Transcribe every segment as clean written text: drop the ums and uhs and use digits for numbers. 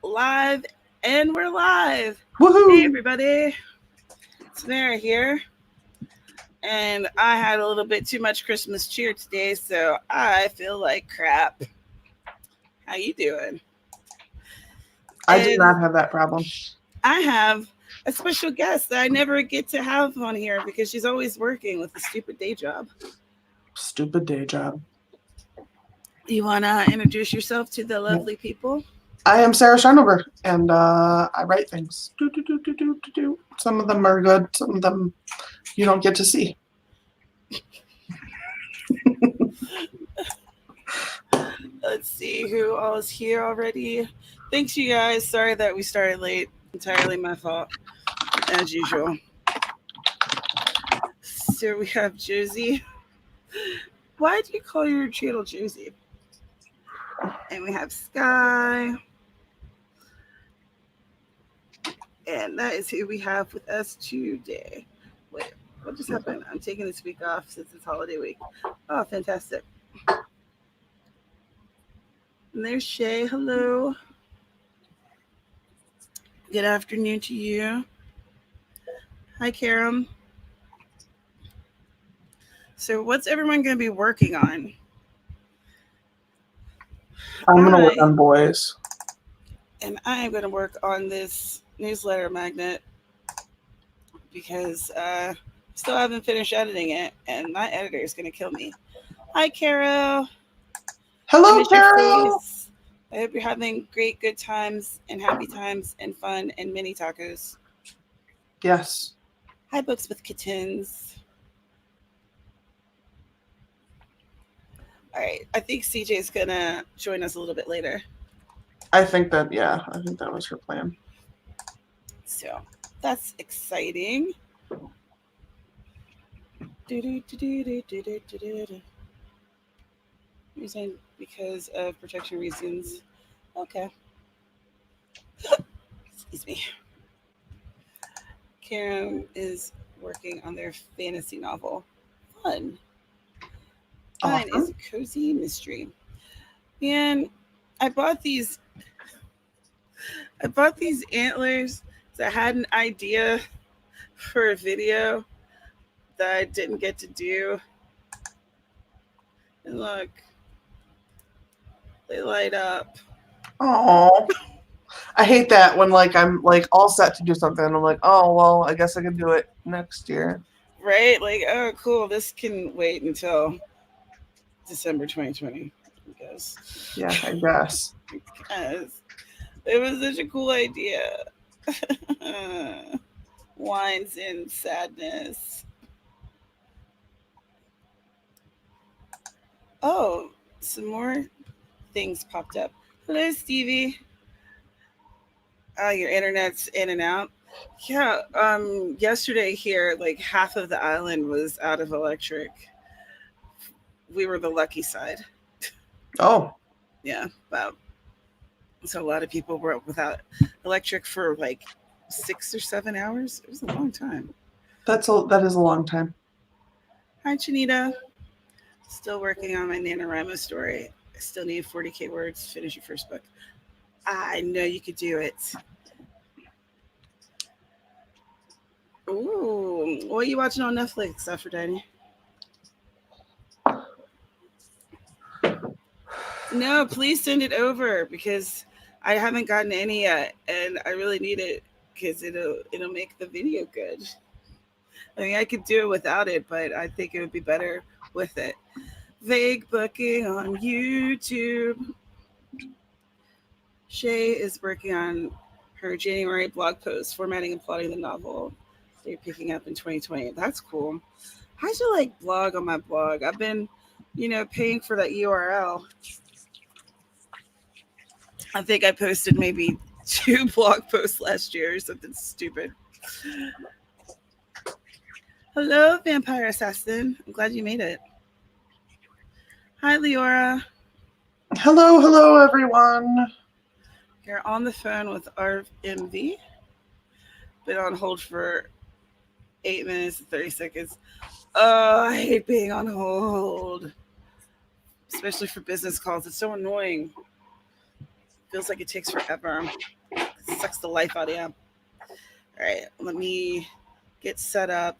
Live, and we're live. Hey, Woohoo! everybody. It's Mara here. And I had a little bit too much Christmas cheer today, so I feel like crap. How you doing? I did And not have that problem. I have a special guest that I never get to have on here because she's always working with a stupid day job. Stupid day job. You want to introduce yourself to the lovely people? I am Sarah Sharnover, and I write things. Do. Some of them are good. Some of them you don't get to see. Let's see who all is here already. Thanks, you guys. Sorry that we started late. Entirely my fault, as usual. So we have Josie. Why do you call your channel Josie? And we have Sky. And that is who we have with us today. Wait, what just happened? I'm taking this week off since it's holiday week. Oh, fantastic. And there's Shay. Hello. Good afternoon to you. Hi, Karam. So, what's everyone going to be working on? I'm going to work on boys. And I am going to work on this newsletter magnet because I still haven't finished editing it, and my editor is going to kill me. Hi, Carol. Hello, Carol. I hope you're having great, good times and happy times and fun and mini tacos. Yes. Hi, Books with Kittens. All right. I think CJ is going to join us a little bit later. I think that was her plan. So that's exciting. You're saying because of protection reasons. Okay. Excuse me. Karen is working on their fantasy novel. Fun. Mine is a cozy mystery. And I bought these antlers that had an idea for a video that I didn't get to do. And look, they light up. Oh, I hate that when I'm all set to do something and I'm like, oh well, I guess I can do it next year. Right? Like, oh cool, this can wait until December 2020. I guess. Yeah, I guess. Because it was such a cool idea. Wines and sadness. Oh, some more things popped up. Hello, Stevie. Your internet's in and out. Yeah, yesterday here, like half of the island was out of electric. We were the lucky side. Oh. Yeah, about. So a lot of people were without electric for like 6 or 7 hours. It was a long time. That is a long time. Hi, Chanita. Still working on my NaNoWriMo story. I still need 40K words to finish your first book. I know you could do it. Ooh, what are you watching on Netflix, Aphrodite? No, please send it over because I haven't gotten any yet, and I really need it because it'll make the video good. I mean, I could do it without it, but I think it would be better with it. Vague booking on YouTube. Shay is working on her January blog post, formatting and plotting the novel. They're picking up in 2020. That's cool. I should blog on my blog. I've been, paying for that URL. I think I posted maybe 2 blog posts last year or something stupid. Hello, Vampire Assassin. I'm glad you made it. Hi, Leora. Hello, everyone. You're on the phone with RMV. Been on hold for 8 minutes and 30 seconds. Oh, I hate being on hold. Especially for business calls. It's so annoying. Feels like it takes forever. It sucks the life out of you. All right, let me get set up,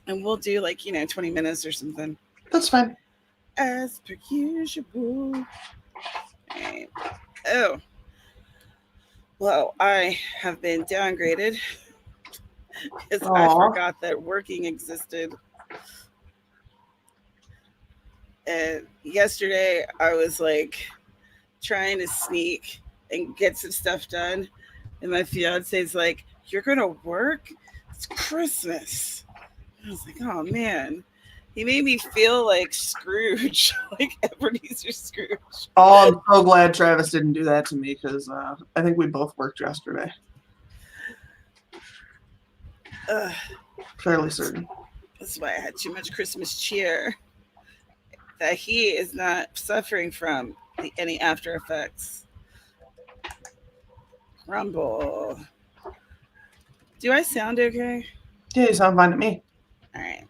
and we'll do like 20 minutes or something. That's fine. As per usual. All right. Oh, well, I have been downgraded because I Aw. forgot that working existed. And yesterday I was like trying to sneak and get some stuff done. And my fiance's like, "You're going to work? It's Christmas." I was like, oh man. He made me feel like Scrooge, like Ebenezer Scrooge. Oh, I'm so glad Travis didn't do that to me because I think we both worked yesterday. Fairly certain. That's why I had too much Christmas cheer that he is not suffering from any after effects. Rumble. Do I sound okay? Yeah, you sound fine to me. All right.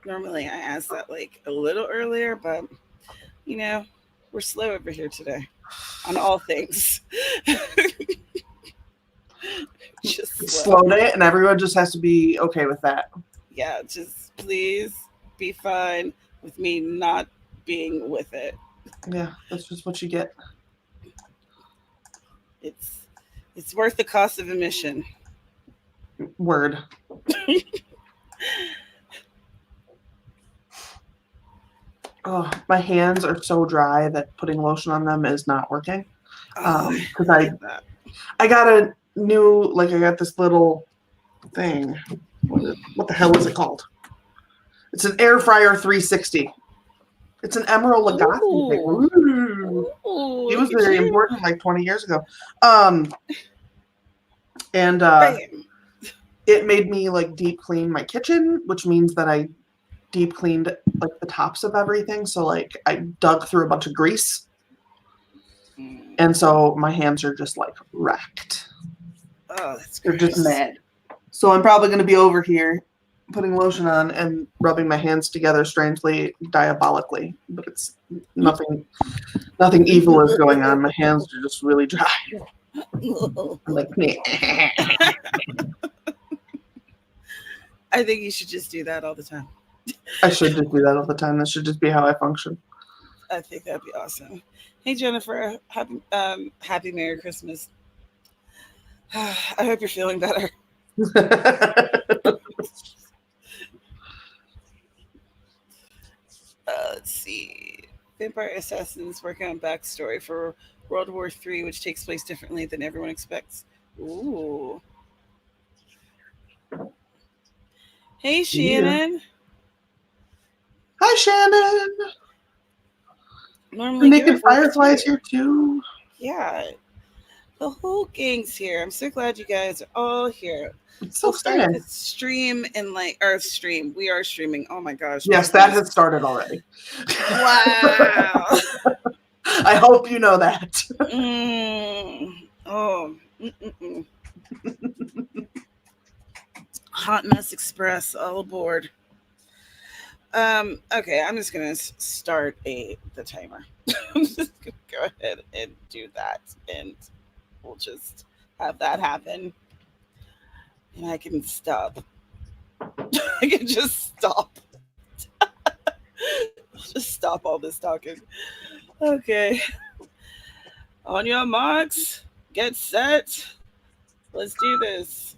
Normally I ask that like a little earlier, but we're slow over here today on all things. Just It's slow. slow day, and everyone just has to be okay with that. Yeah, just please be fine with me not being with it. Yeah, that's just what you get. It's worth the cost of admission. Word. Oh, my hands are so dry that putting lotion on them is not working. Because I hate that. I got a new, like, I got this little thing. What the hell is it called? It's an air fryer 360. It's an Emerald Lagasse thing. Ooh. Ooh, He was look at very you. important like 20 years ago. And Bam. it made me like deep clean my kitchen, which means that I deep cleaned like the tops of everything. So like I dug through a bunch of grease. And so my hands are just like wrecked. Oh, that's They're gross. just mad. So I'm probably going to be over here putting lotion on and rubbing my hands together strangely, diabolically. But it's nothing evil is going on. My hands are just really dry. I'm like, I think you should just do that all the time. I should just do that all the time. That should just be how I function. I think that'd be awesome. Hey Jennifer, happy Merry Christmas. I hope you're feeling better. Let's see. Vampire Assassins working on backstory for World War III, which takes place differently than everyone expects. Ooh. Hey Shannon. Hi Shannon. Normally The you Naked have work Firefly's too. here too. Yeah. The whole gang's here. I'm so glad you guys are all here. It's so We'll start fun. the stream in our stream. We are streaming. Oh my gosh. Yes, that has started already. Wow. I hope you know that. Oh. Hot Mess Express, all aboard. Okay, I'm just gonna start the timer. I'm just gonna go ahead and do that, and we'll just have that happen, and I can stop. I can just stop. Just stop all this talking. Okay. On your marks, get set. Let's do this.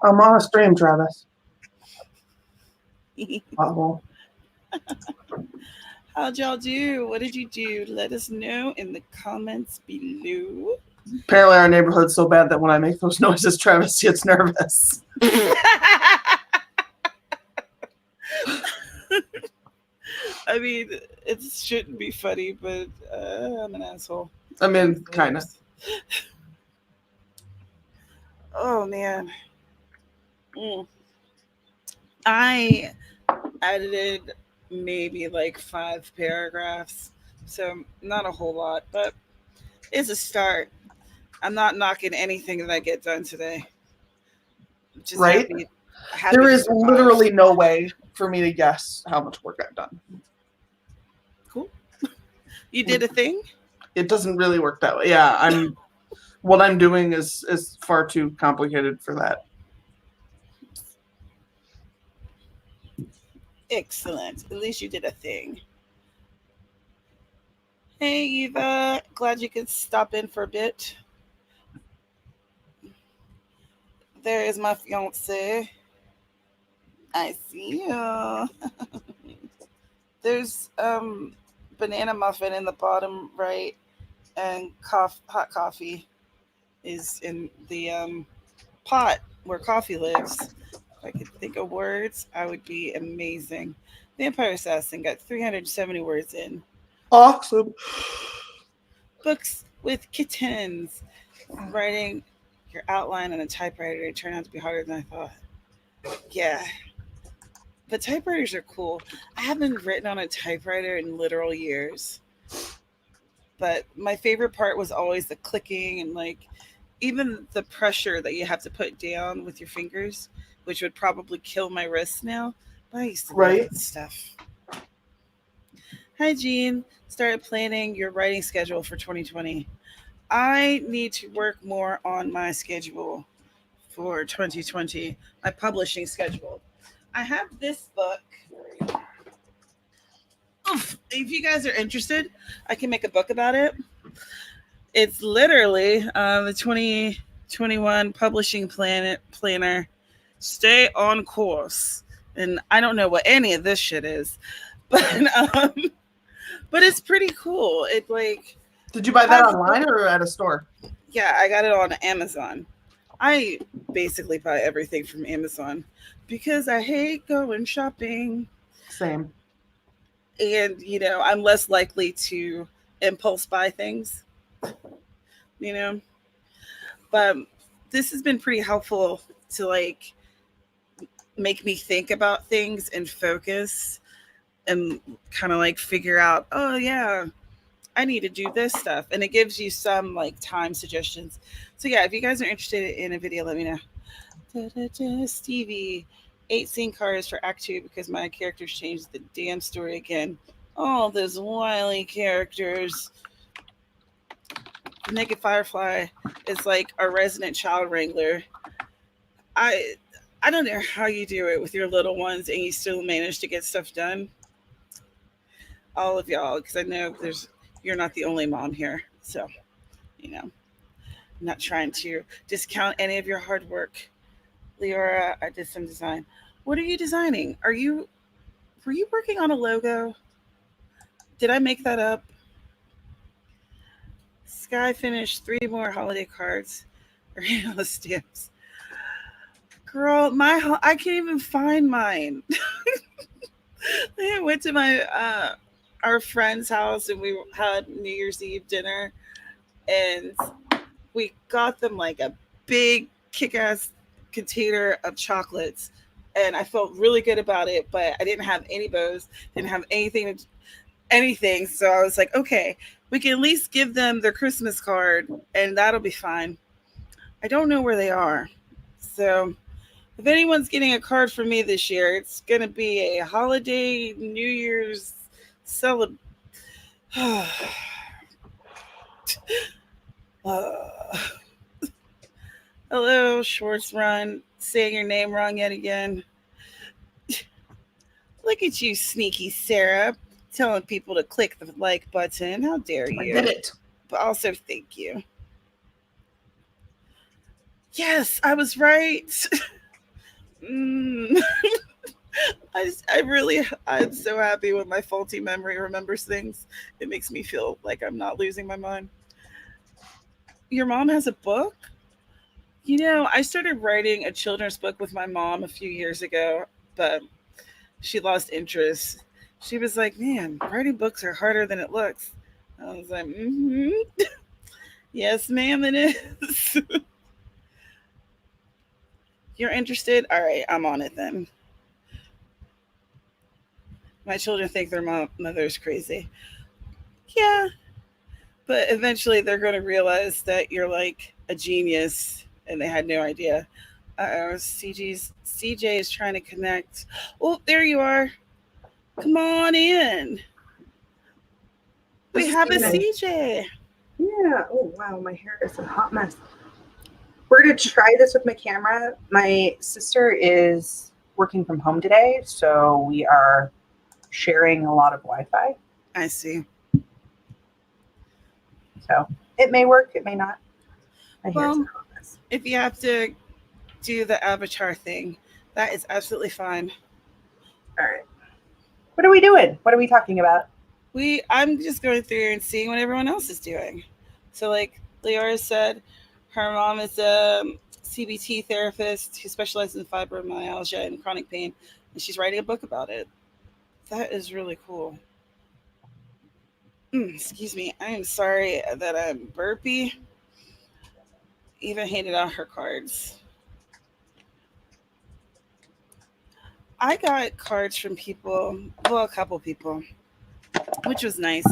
I'm on a stream, Travis. Uh-oh. How'd y'all do? What did you do? Let us know in the comments below. Apparently our neighborhood's so bad that when I make those noises, Travis gets nervous. I mean, it shouldn't be funny, but I'm an asshole. I mean, kind of. Oh, man. I edited maybe like 5 paragraphs, so not a whole lot, but it's a start. I'm not knocking anything that I get done today. Just right? happy There to is survive. literally no way for me to guess how much work I've done. Cool. You did a thing? It doesn't really work that way. Yeah, what I'm doing is far too complicated for that. Excellent. At least you did a thing. Hey, Eva. Glad you could stop in for a bit. There is my fiance. I see you. There's banana muffin in the bottom right, and hot coffee is in the pot where coffee lives. If I could think of words, I would be amazing. Vampire Assassin got 370 words in. Awesome. Books with kittens. Writing your outline on a typewriter. It turned out to be harder than I thought. Yeah. But typewriters are cool. I haven't written on a typewriter in literal years. But my favorite part was always the clicking and like even the pressure that you have to put down with your fingers, which would probably kill my wrists now. But I used to love that stuff. Hi, Jean. Started planning your writing schedule for 2020. I need to work more on my schedule for 2020, my publishing schedule. I have this book. Oof, if you guys are interested, I can make a book about it. It's literally the 2021 publishing planner. Stay on course. And I don't know what any of this shit is, but it's pretty cool. It like. Did you buy that online or at a store? Yeah, I got it on Amazon. I basically buy everything from Amazon because I hate going shopping. Same. And, I'm less likely to impulse buy things, But this has been pretty helpful to, like, make me think about things and focus and kind of, like, figure out, oh, yeah, I need to do this stuff. And it gives you some, like, time suggestions. So, yeah, if you guys are interested in a video, let me know. Stevie, 8 scene cards for Act 2 because my characters changed the damn story again. Oh, those wily characters. Naked Firefly is like a resident child wrangler. I don't know how you do it with your little ones and you still manage to get stuff done. All of y'all, because I know you're not the only mom here. So, I'm not trying to discount any of your hard work. Leora, I did some design. What are you designing? Were you working on a logo? Did I make that up? Sky finished 3 more holiday cards. Or stamps. Girl, I can't even find mine. I went to our friend's house and we had New Year's Eve dinner, and we got them like a big kick-ass container of chocolates, and I felt really good about it, but I didn't have any bows, didn't have anything. So I was like, okay, we can at least give them their Christmas card and that'll be fine. I don't know where they are. So if anyone's getting a card from me this year, it's going to be a holiday New Year's celebration. Hello, Schwartz Run. Saying your name wrong yet again. Look at you, sneaky Sarah, telling people to click the like button. How dare you? I did it. But also, thank you. Yes, I was right. mm. I'm so happy when my faulty memory remembers things. It makes me feel like I'm not losing my mind. Your mom has a book? I started writing a children's book with my mom a few years ago, but she lost interest. She was like, "Man, writing books are harder than it looks." I was like, "Yes, ma'am, it is." You're interested? All right, I'm on it then. My children think their mother's crazy. Yeah, but eventually they're going to realize that you're like a genius and they had no idea. CJ is trying to connect. Oh, there you are. Come on in. We This is have a evening. CJ. Yeah. Oh, wow. My hair is a hot mess. We're going to try this with my camera. My sister is working from home today, so we are sharing a lot of Wi-Fi. I see. So it may work, it may not. My hair is a Well, hot mess. if you have to do the avatar thing, that is absolutely fine. All right. What are we doing? What are we talking about? I'm just going through and seeing what everyone else is doing. So like Leora said, her mom is a CBT therapist who specializes in fibromyalgia and chronic pain, and she's writing a book about it. That is really cool. Excuse me. I am sorry that I'm burpy. Eva handed out her cards. I got cards from people, well, a couple people, which was nice.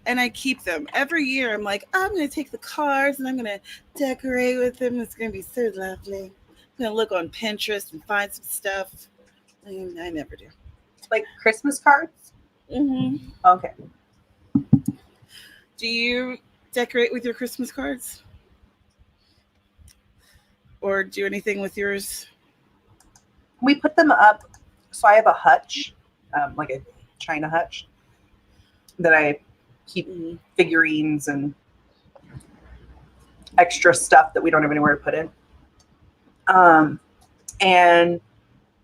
And I keep them. Every year I'm like, I'm going to take the cards and I'm going to decorate with them. It's going to be so lovely. I'm going to look on Pinterest and find some stuff. And I never do. Like Christmas cards? Mm-hmm. Okay. Do you decorate with your Christmas cards? Or do anything with yours? We put them up. So I have a hutch, like a China hutch, that I keep figurines and extra stuff that we don't have anywhere to put in. And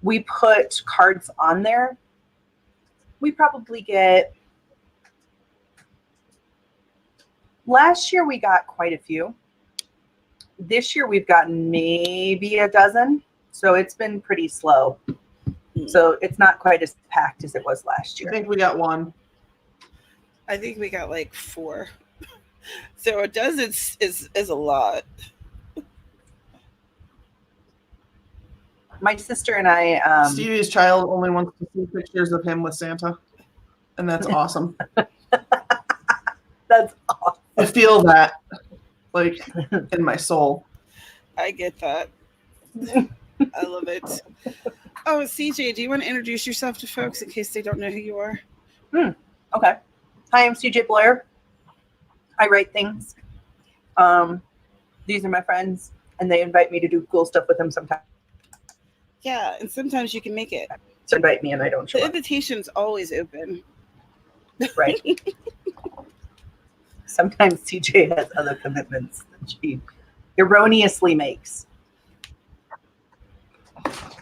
we put cards on there. We probably get, last year we got quite a few. This year we've gotten maybe a dozen. So it's been pretty slow. So it's not quite as packed as it was last year. I think we got one. I think we got like 4. So a dozen is a lot. My sister and I... Stevie's child only wants to see pictures of him with Santa. And that's awesome. That's awesome. I feel that, like, in my soul. I get that. I love it. Oh, CJ, do you want to introduce yourself to folks in case they don't know who you are? Okay. Hi, I'm CJ Bloyer. I write things. These are my friends, and they invite me to do cool stuff with them sometimes. Yeah, and sometimes you can make it. So invite me, and I don't show The up. invitation's always open. Right. Sometimes CJ has other commitments that she erroneously makes.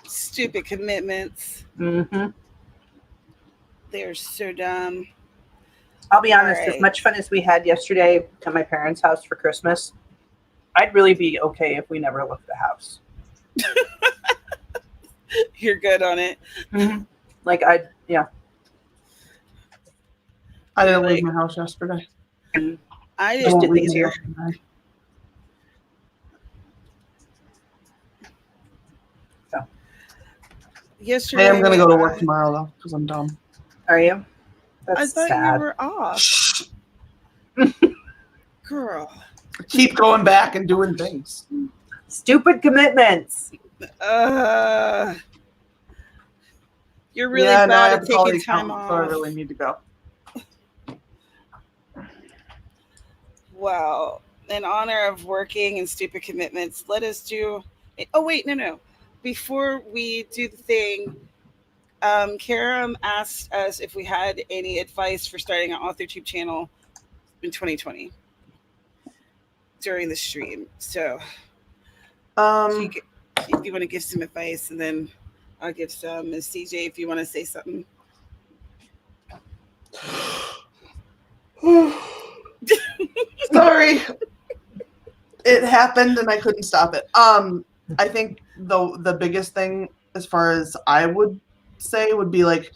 Stupid commitments. Mm-hmm. They're so dumb. I'll be honest, All right. as much fun as we had yesterday at my parents' house for Christmas, I'd really be okay if we never left the house. You're good on it. Mm-hmm. Like, yeah. I didn't leave my house yesterday. I Just just did leave these me here. yesterday. yesterday. I am going to go to work tomorrow, though, because I'm dumb. Are you? I That's thought sad. you were off. Shh. Girl. Keep going back and doing things. Stupid commitments. You're really yeah, now I bad have at to call the taking time accountant, off. so I really need to go. Well, in honor of working and stupid commitments, let us do. Oh, wait, no. Before we do the thing, Karam asked us if we had any advice for starting an AuthorTube channel in 2020 during the stream. So So if you want to give some advice, and then I'll give some. And CJ, if you want to say something. Sorry. It happened and I couldn't stop it. I think the biggest thing as far as I would say would be like,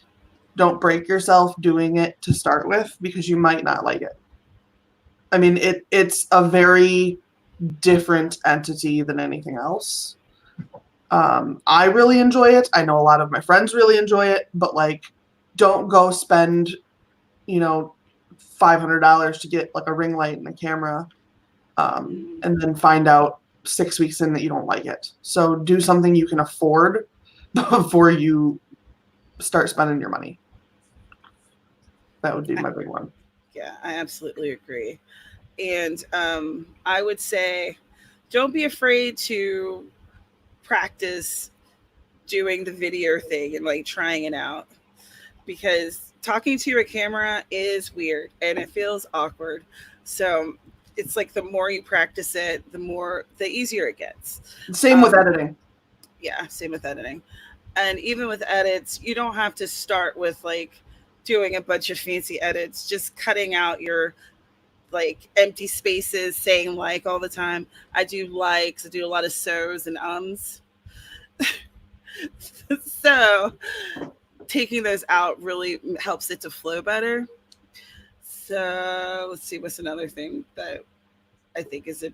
don't break yourself doing it to start with, because you might not like it. I mean, it's a very different entity than anything else. I really enjoy it. I know a lot of my friends really enjoy it, but like, don't go spend, $500 to get like a ring light and a camera, and then find out 6 weeks in that you don't like it. So do something you can afford before you start spending your money. That would be my big one. Yeah, I absolutely agree. And I would say, don't be afraid to practice doing the video thing and like trying it out, because talking to your camera is weird and it feels awkward. So it's like the more you practice it, the easier it gets. Same with editing. Yeah, same with editing. And even with edits, you don't have to start with like doing a bunch of fancy edits, just cutting out your like empty spaces, saying like all the time. I do likes, I do a lot of so's and ums. So taking those out really helps it to flow better. So let's see, what's another thing that I think is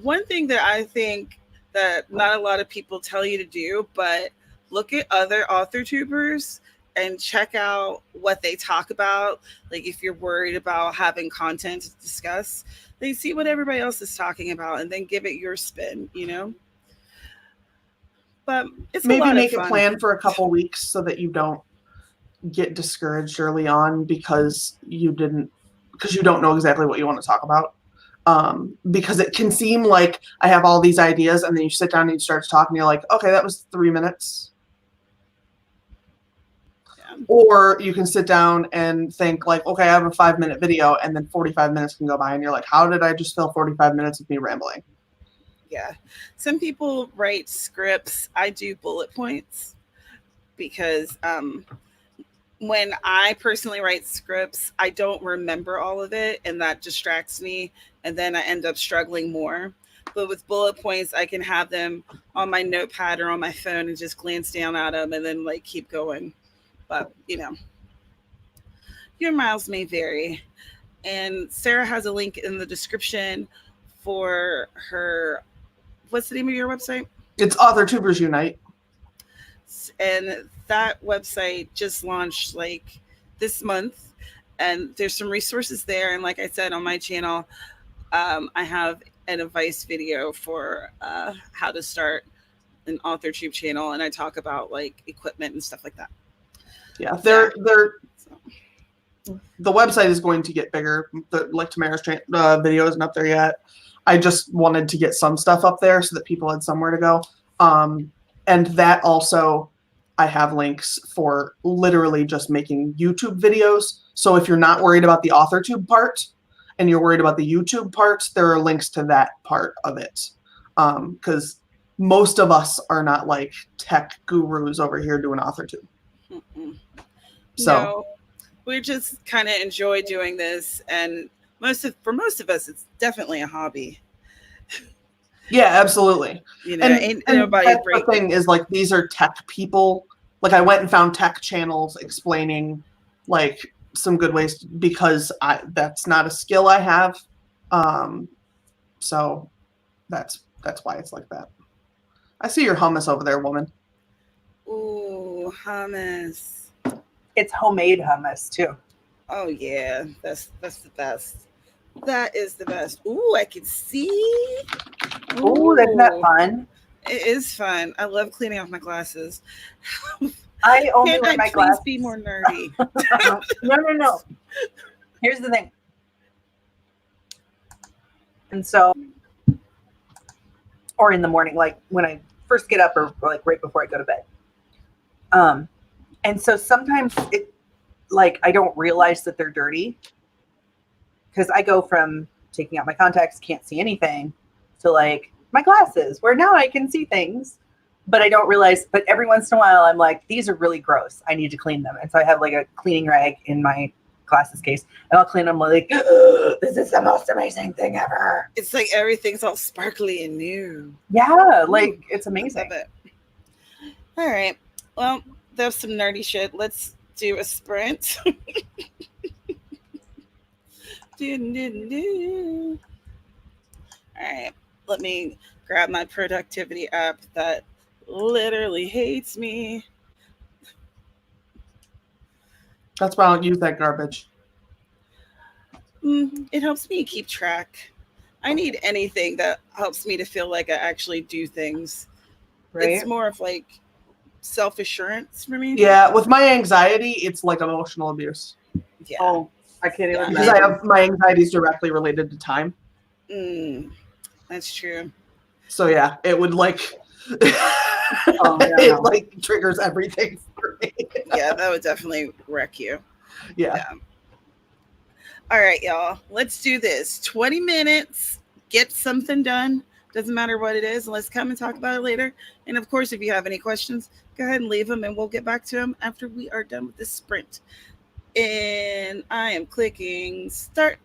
one thing that I think that not a lot of people tell you to do, but look at other AuthorTubers and check out what they talk about. Like if you're worried about having content to discuss, they see what everybody else is talking about and then give it your spin, But it's maybe a lot make of a fun. plan for a couple weeks so that you don't get discouraged early on because you don't know exactly what you want to talk about. Because it can seem like I have all these ideas, and then you sit down and you start to talk and you're like, okay, that was 3 minutes. Yeah. Or you can sit down and think like, okay, I have a 5-minute video, and then 45 minutes can go by and you're like, how did I just fill 45 minutes of me rambling? Yeah. Some people write scripts. I do bullet points because when I personally write scripts, I don't remember all of it, and that distracts me, and then I end up struggling more. But with bullet points, I can have them on my notepad or on my phone and just glance down at them and then like keep going. But your miles may vary. And Sarah has a link in the description for her. What's the name of your website? It's AuthorTubers Unite. And that website just launched like this month, and there's some resources there. And like I said, on my channel, I have an advice video for how to start an AuthorTube channel, and I talk about like equipment and stuff like that. Yeah, the website is going to get bigger. Like Tamara's video isn't up there yet. I just wanted to get some stuff up there so that people had somewhere to go. And that also, I have links for literally just making YouTube videos. So if you're not worried about the AuthorTube part and you're worried about the YouTube part, there are links to that part of it. Because most of us are not like tech gurus over here doing AuthorTube. Mm-mm. So no, we just kind of enjoy doing this, and for most of us, it's definitely a hobby. Yeah, absolutely. And nobody that's the thing is like, these are tech people. Like I went and found tech channels explaining like some good ways because that's not a skill I have. So that's why it's like that. I see your hummus over there, woman. Ooh, hummus. It's homemade hummus too. Oh yeah, that's the best. That is the best. Ooh, I can see. Ooh, that's not fun. It is fun. I love cleaning off my glasses. I only wear my glasses. Please be more nerdy. No. Here's the thing. And so, or in the morning, like when I first get up, or like right before I go to bed. And so sometimes I don't realize that they're dirty, because I go from taking out my contacts, can't see anything, to like my glasses, where now I can see things, but I don't realize. But every once in a while, I'm like, these are really gross. I need to clean them. And so I have like a cleaning rag in my glasses case, and I'll clean them like, this is the most amazing thing ever. It's like everything's all sparkly and new. Yeah, like it's amazing. I love it. All right. Well, there's some nerdy shit. Let's do a sprint. All right. Let me grab my productivity app that literally hates me. That's why I don't use that garbage. It helps me keep track. I need anything that helps me to feel like I actually do things. Right? It's more of like self-assurance for me. Yeah, with my anxiety, it's like emotional abuse. Yeah. Oh, I can't even Because I imagine. have my anxiety is directly related to time. That's true. So yeah, it would like it like triggers everything for me. Yeah, that would definitely wreck you. Yeah. All right, y'all. Let's do this. 20 minutes. Get something done. Doesn't matter what it is. Let's come and talk about it later. And of course, if you have any questions, go ahead and leave them and we'll get back to them after we are done with this sprint. And I am clicking start.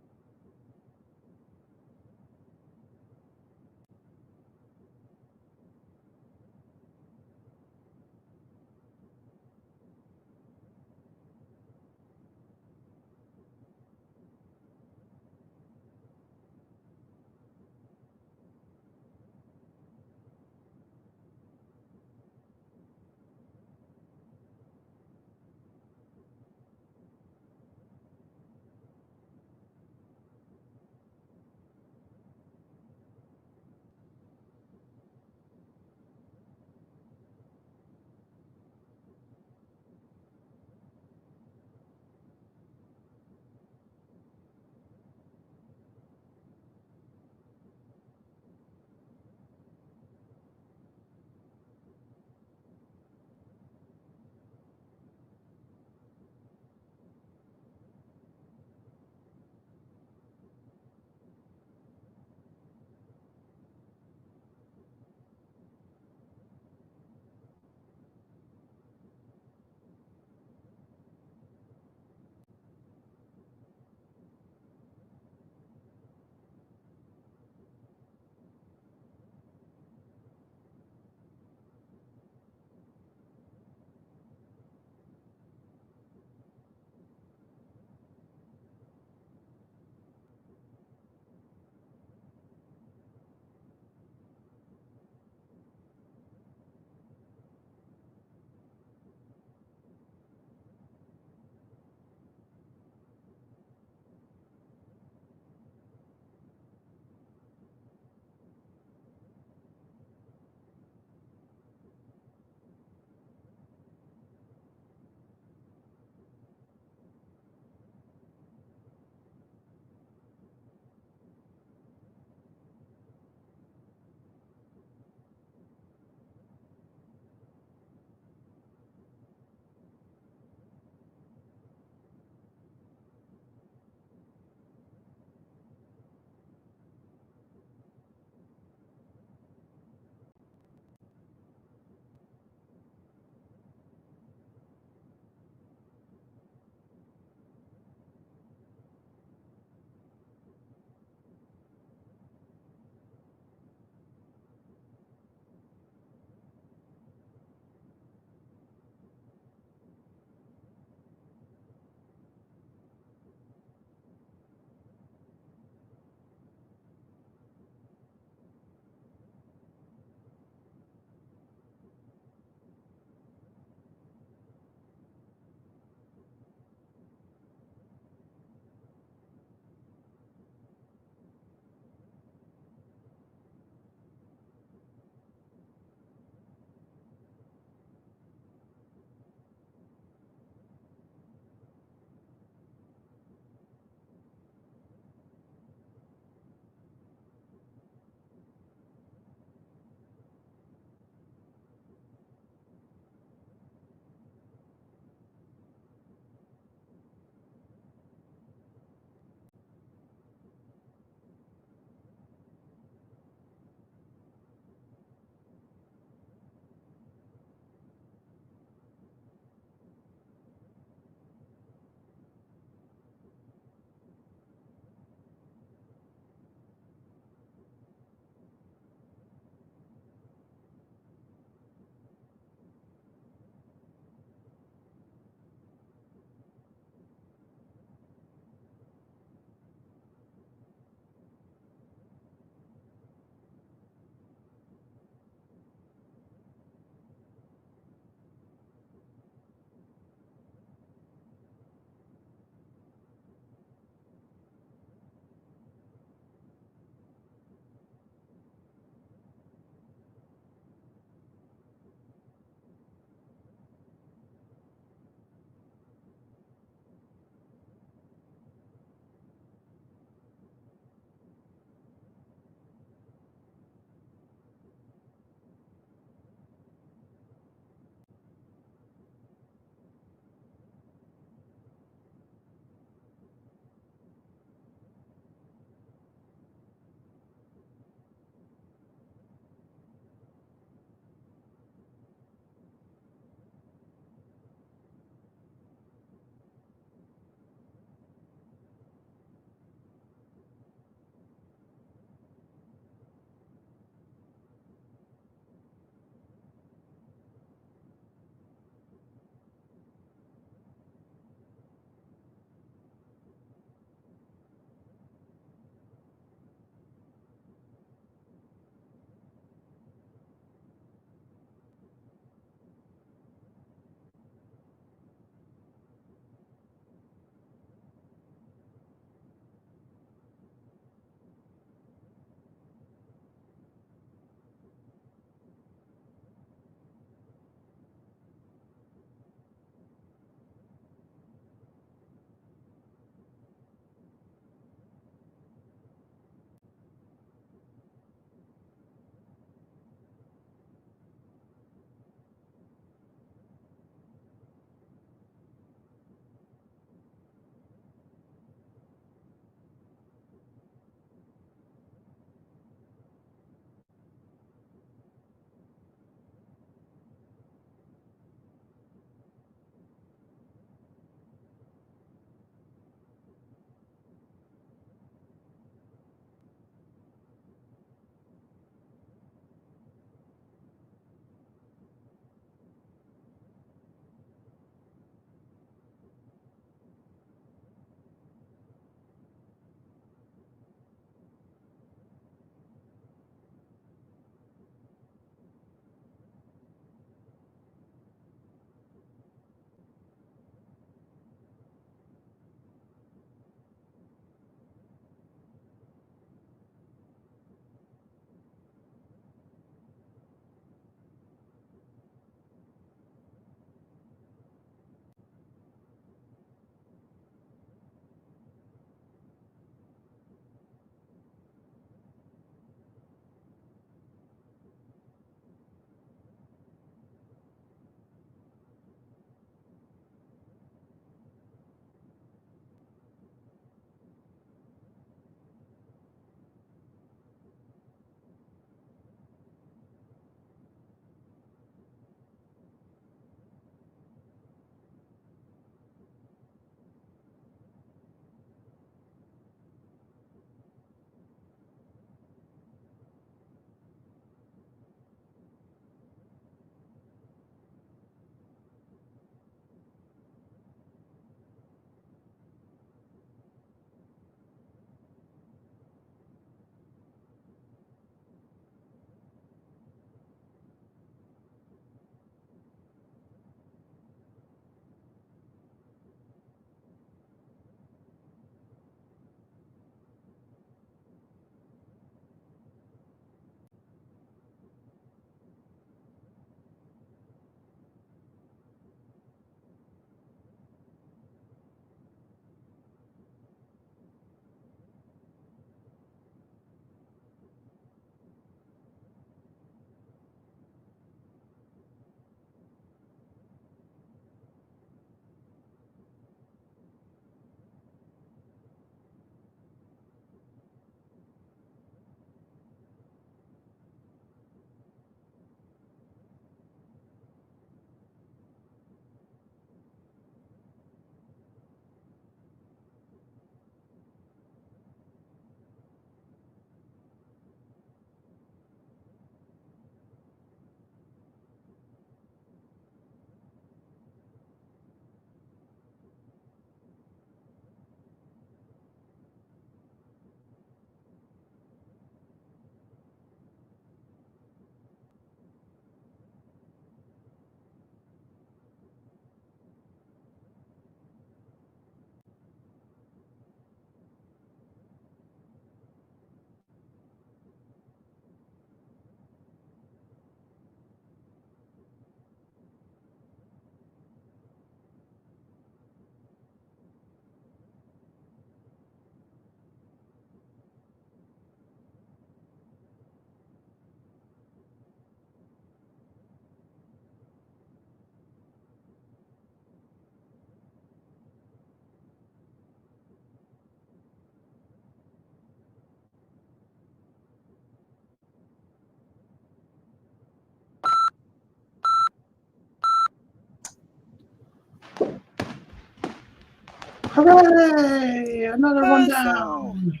Hooray! Another one Awesome. down.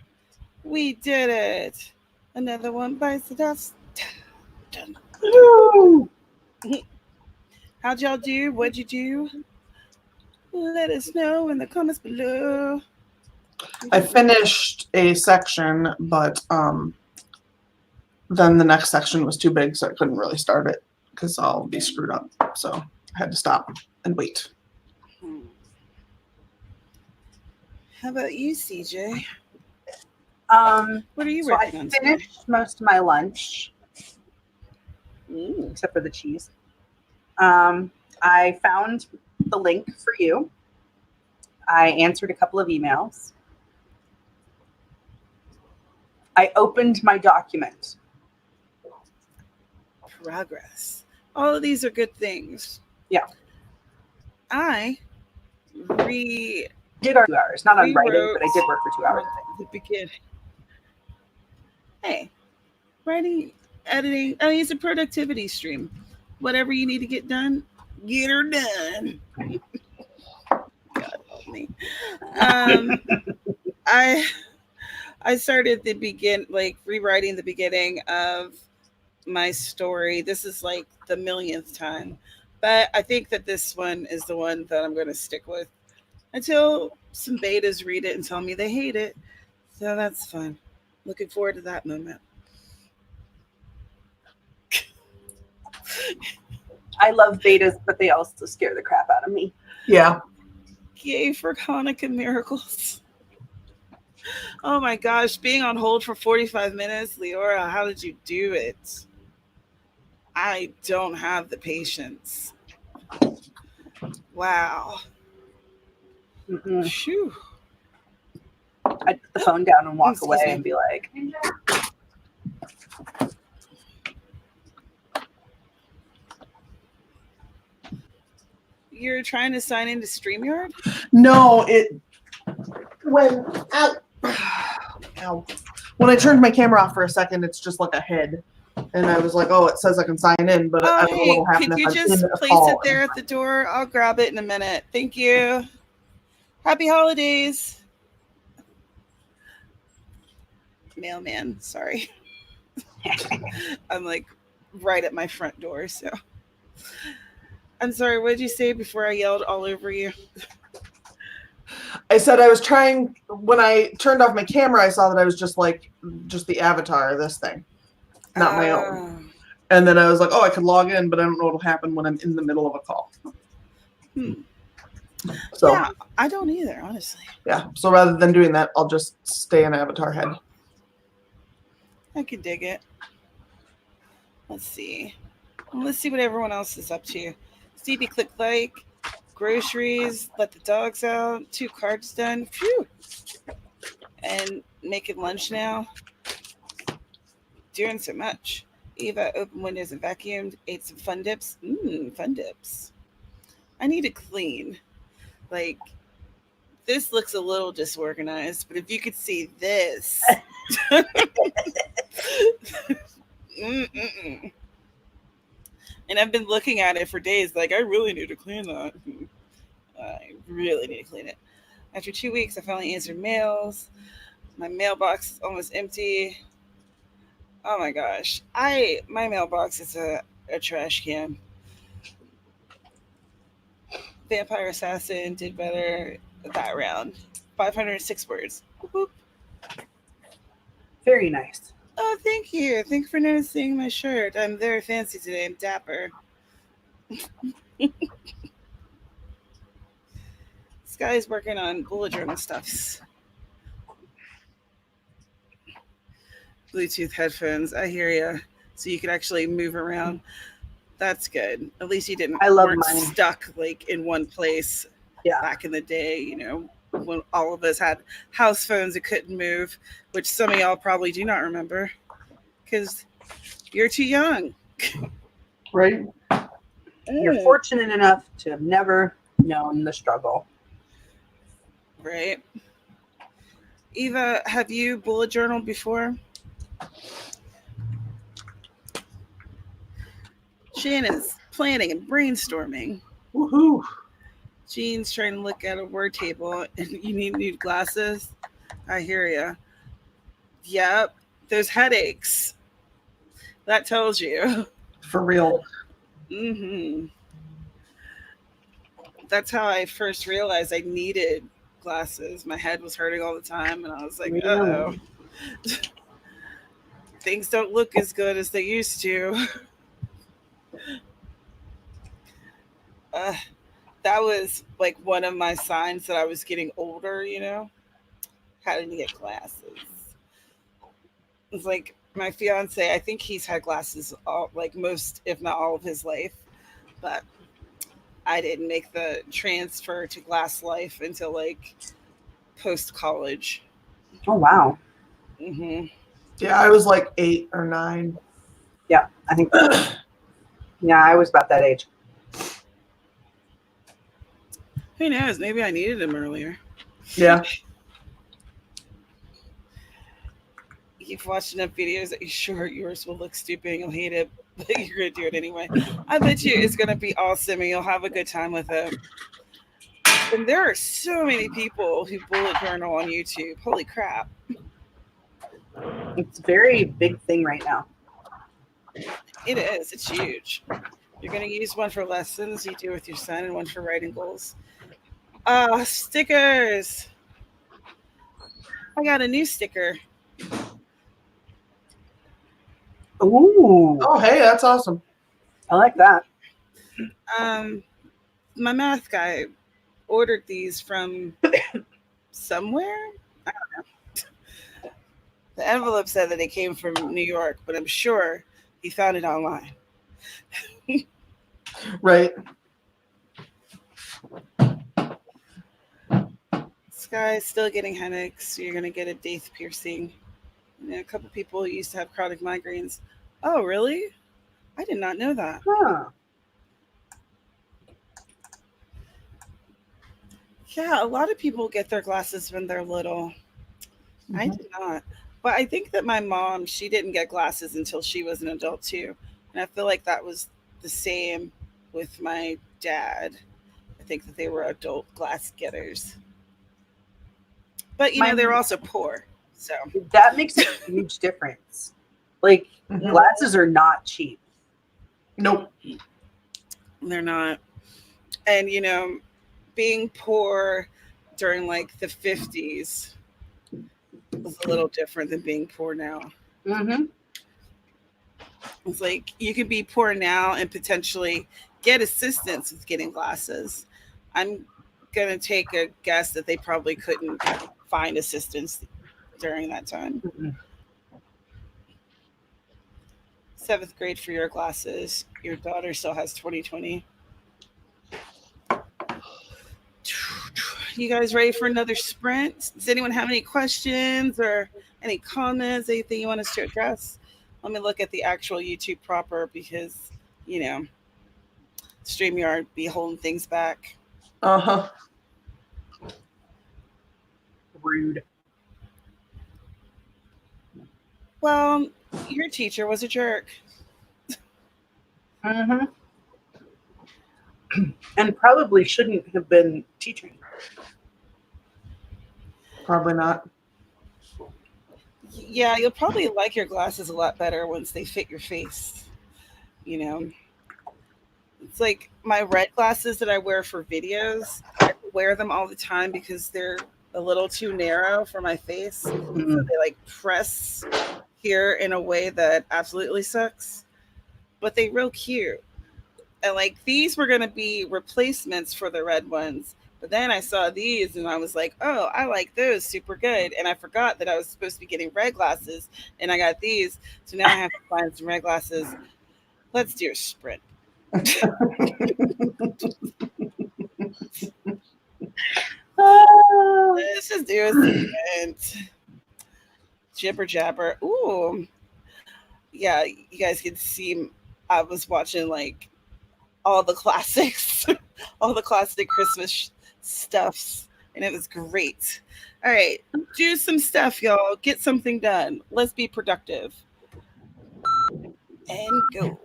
We did it. Another one bites the dust. Dun. Woo! How'd y'all do? What'd you do? Let us know in the comments below. I finished a section, but then the next section was too big, so I couldn't really start it because I'll be screwed up. So I had to stop and wait. How about you, CJ? What are you So I working on today? finished most of my lunch, Ooh. except for the cheese. I found the link for you. I answered a couple of emails. I opened my document. Progress. All of these are good things. Yeah. I Did our 2 hours, not on writing, rewrote but I did work for 2 hours. the beginning. Hey, writing, editing. I mean, it's a productivity stream. Whatever you need to get done, get her done. God help me. I started rewriting the beginning of my story. This is like the millionth time, but I think that this one is the one that I'm going to stick with until some betas read it and tell me they hate it. So that's fun. Looking forward to that moment. I love betas, but they also scare the crap out of me. Yeah. Yay for Hanukkah miracles. Oh my gosh, being on hold for 45 minutes. Leora, how did you do it? I don't have the patience. Wow. Mm-mm. Phew. I'd put the phone down and walk Excuse away me. and be like, You're trying to sign into StreamYard? No, ow. When I turned my camera off for a second, it's just like a head. And I was like, oh, it says I can sign in, but I don't know what will happen could if you I'm just in a place call. it there at the door? I'll grab it in a minute. Thank you. Happy holidays. Mailman, sorry. I'm like right at my front door, so. I'm sorry, what did you say before I yelled all over you? I said I was trying, when I turned off my camera, I saw that I was just the avatar of this thing, not my own. And then I was like, oh, I could log in, but I don't know what will happen when I'm in the middle of a call. So yeah, I don't either, honestly. Yeah, so rather than doing that, I'll just stay an avatar head. I could dig it. Let's see. Well, let's see what everyone else is up to. Stevie click like, groceries, let the dogs out, 2 cards done. Phew. And making lunch now. Doing so much. Eva opened windows and vacuumed, ate some fun dips. Fun dips. I need to clean. Like, this looks a little disorganized, but if you could see this. And I've been looking at it for days, like, I really need to clean that. I really need to clean it. After 2 weeks, I finally answered mails. My mailbox is almost empty. Oh my gosh. My mailbox is a trash can. Vampire Assassin did better that round. 506 words. Boop, boop. very nice. Oh, thank you. Thank you for noticing my shirt. I'm very fancy today. I'm dapper. This guy's working on bullet journal stuffs. Bluetooth headphones. I hear you. So you could actually move around. That's good. At least you didn't. I love weren't mine. stuck like in one place. Yeah. Back in the day, you know, when all of us had house phones that couldn't move, which some of y'all probably do not remember because you're too young. Right? You're fortunate enough to have never known the struggle. Right. Eva, have you bullet journaled before? Shannon's planning and brainstorming. Woohoo! Jean's trying to look at a word table and you need new glasses. I hear ya. Yep, there's headaches. That tells you. For real. hmm That's how I first realized I needed glasses. My head was hurting all the time, and I was like, uh Really? oh. Things don't look as good as they used to. Uh, that was like one of my signs that I was getting older, having to get glasses. It's like my fiance, I think he's had glasses all, like most, if not all of his life, but I didn't make the transfer to glass life until like post college. Oh wow. hmm Yeah, I was like 8 or 9. Yeah, I think. Yeah, I was about that age. Who knows? Maybe I needed them earlier. Yeah. You keep watching up videos that you're sure yours will look stupid and you'll hate it, but you're going to do it anyway. I bet you it's going to be awesome and you'll have a good time with it. And there are so many people who bullet journal on YouTube. Holy crap. It's a very big thing right now. It is. It's huge. You're going to use one for lessons you do with your son and one for writing goals. Stickers. I got a new sticker. Ooh, Oh, hey, that's awesome. I like that. My math guy ordered these from somewhere. I don't know. The envelope said that it came from New York, but I'm sure he found it online. Right. This guy's still getting headaches, so you're going to get a daith piercing. A couple people used to have chronic migraines. Oh, really? I did not know that. Huh. Yeah, a lot of people get their glasses when they're little. I did not. But I think that my mom, she didn't get glasses until she was an adult too. And I feel like that was the same with my dad. I think that they were adult glass getters. But they were also poor. So That makes a huge difference. Like glasses are not cheap. Nope. they're not. And being poor during like the 50s was a little different than being poor now. Mm-hmm. It's like you can be poor now and potentially get assistance with getting glasses. I'm going to take a guess that they probably couldn't find assistance during that time. Mm-hmm. 7th grade for your glasses. Your daughter still has 20/20. You guys ready for another sprint? Does anyone have any questions or any comments, anything you want us to address? Let me look at the actual YouTube proper because, StreamYard be holding things back. Uh-huh. Rude. Well, your teacher was a jerk. Mm-hmm. And probably shouldn't have been teaching. Probably not. Yeah, you'll probably like your glasses a lot better once they fit your face. It's like my red glasses that I wear for videos. I wear them all the time because they're a little too narrow for my face. Mm-hmm. So they like press here in a way that absolutely sucks. But they real cute. And like these were going to be replacements for the red ones. But then I saw these and I was like, oh, I like those super good. And I forgot that I was supposed to be getting red glasses and I got these. So now I have to find some red glasses. Let's do a sprint. Let's just do a sprint. Jibber jabber. Ooh. Yeah, you guys can see I was watching like all the classics, all the classic Christmas stuffs, and it was great. All right, do some stuff, y'all. Get something done. Let's be productive. And go.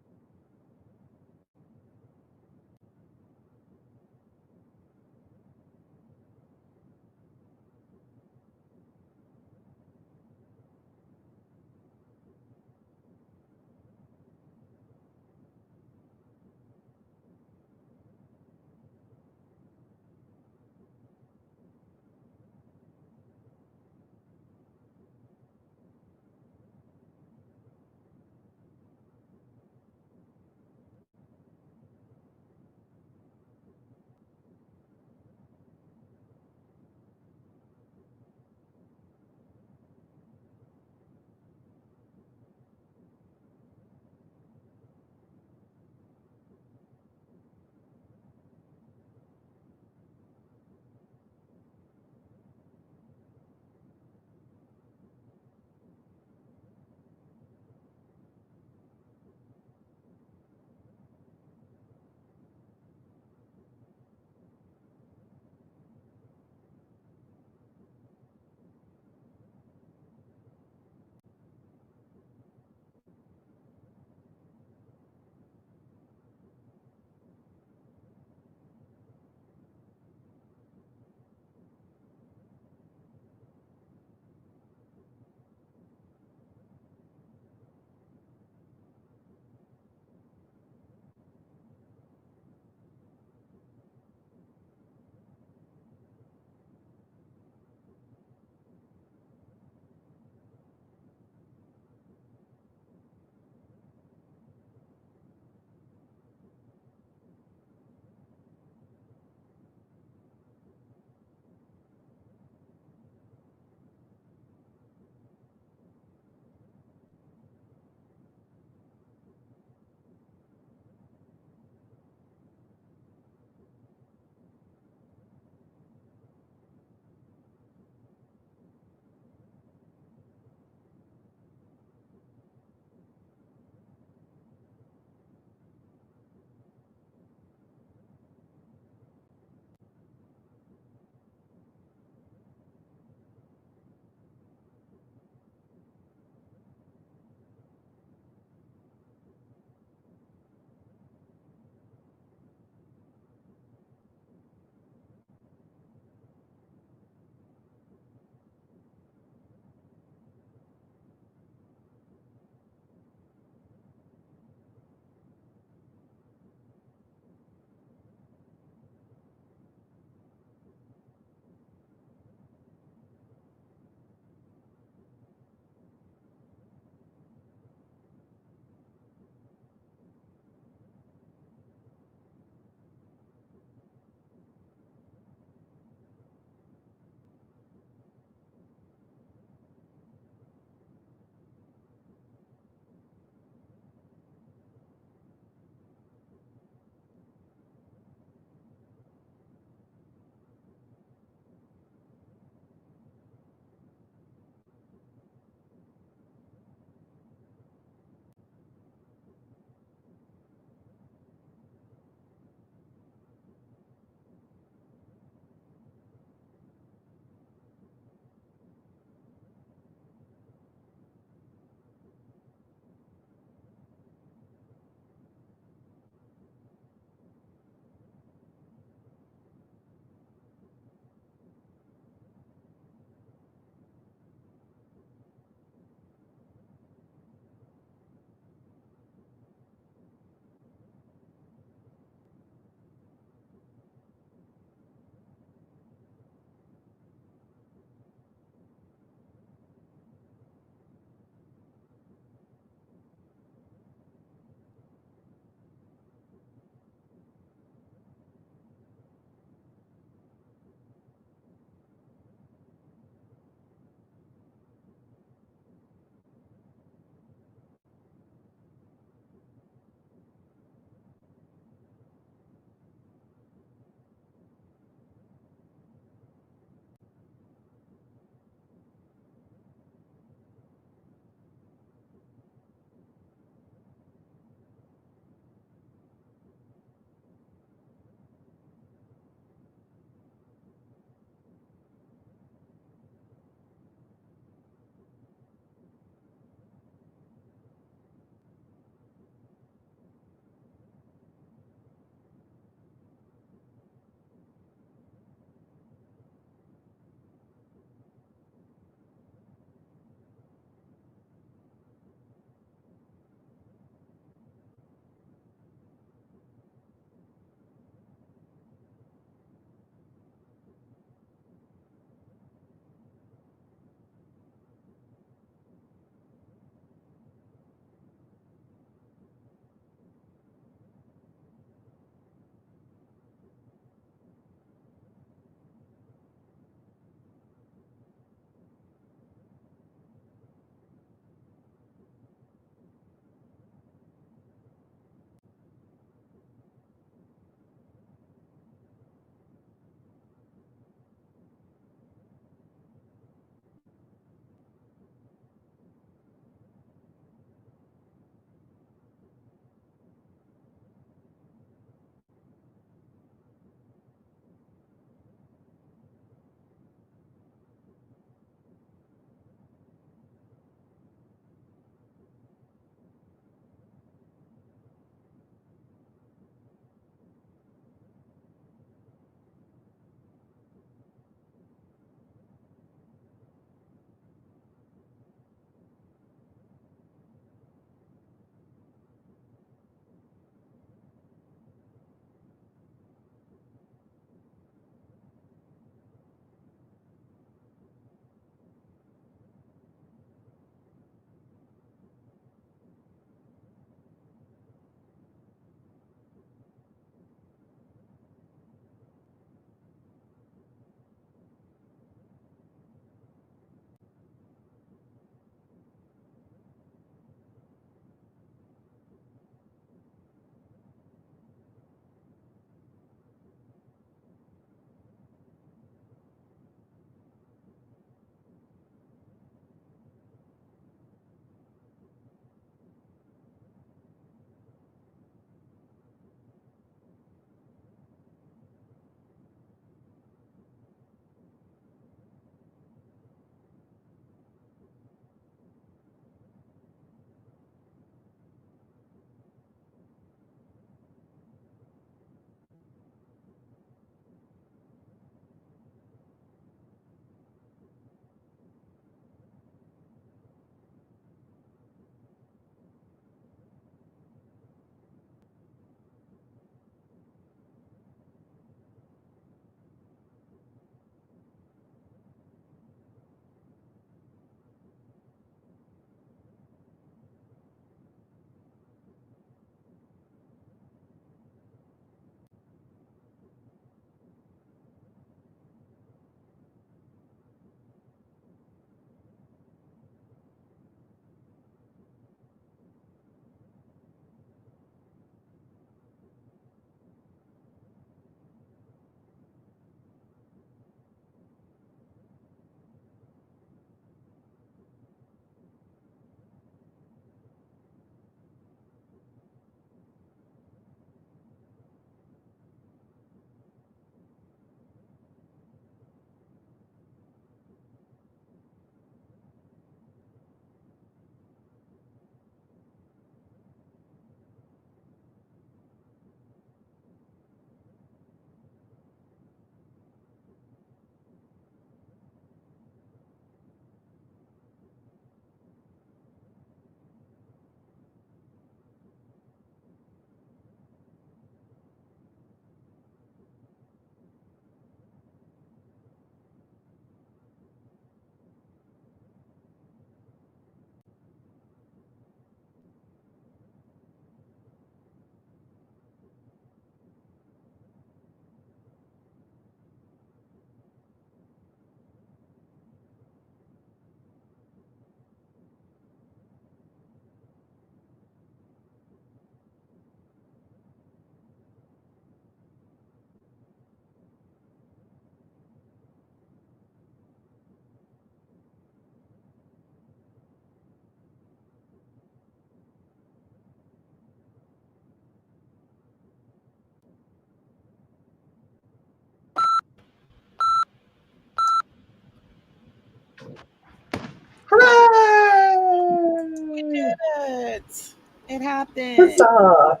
happened? Huzzah.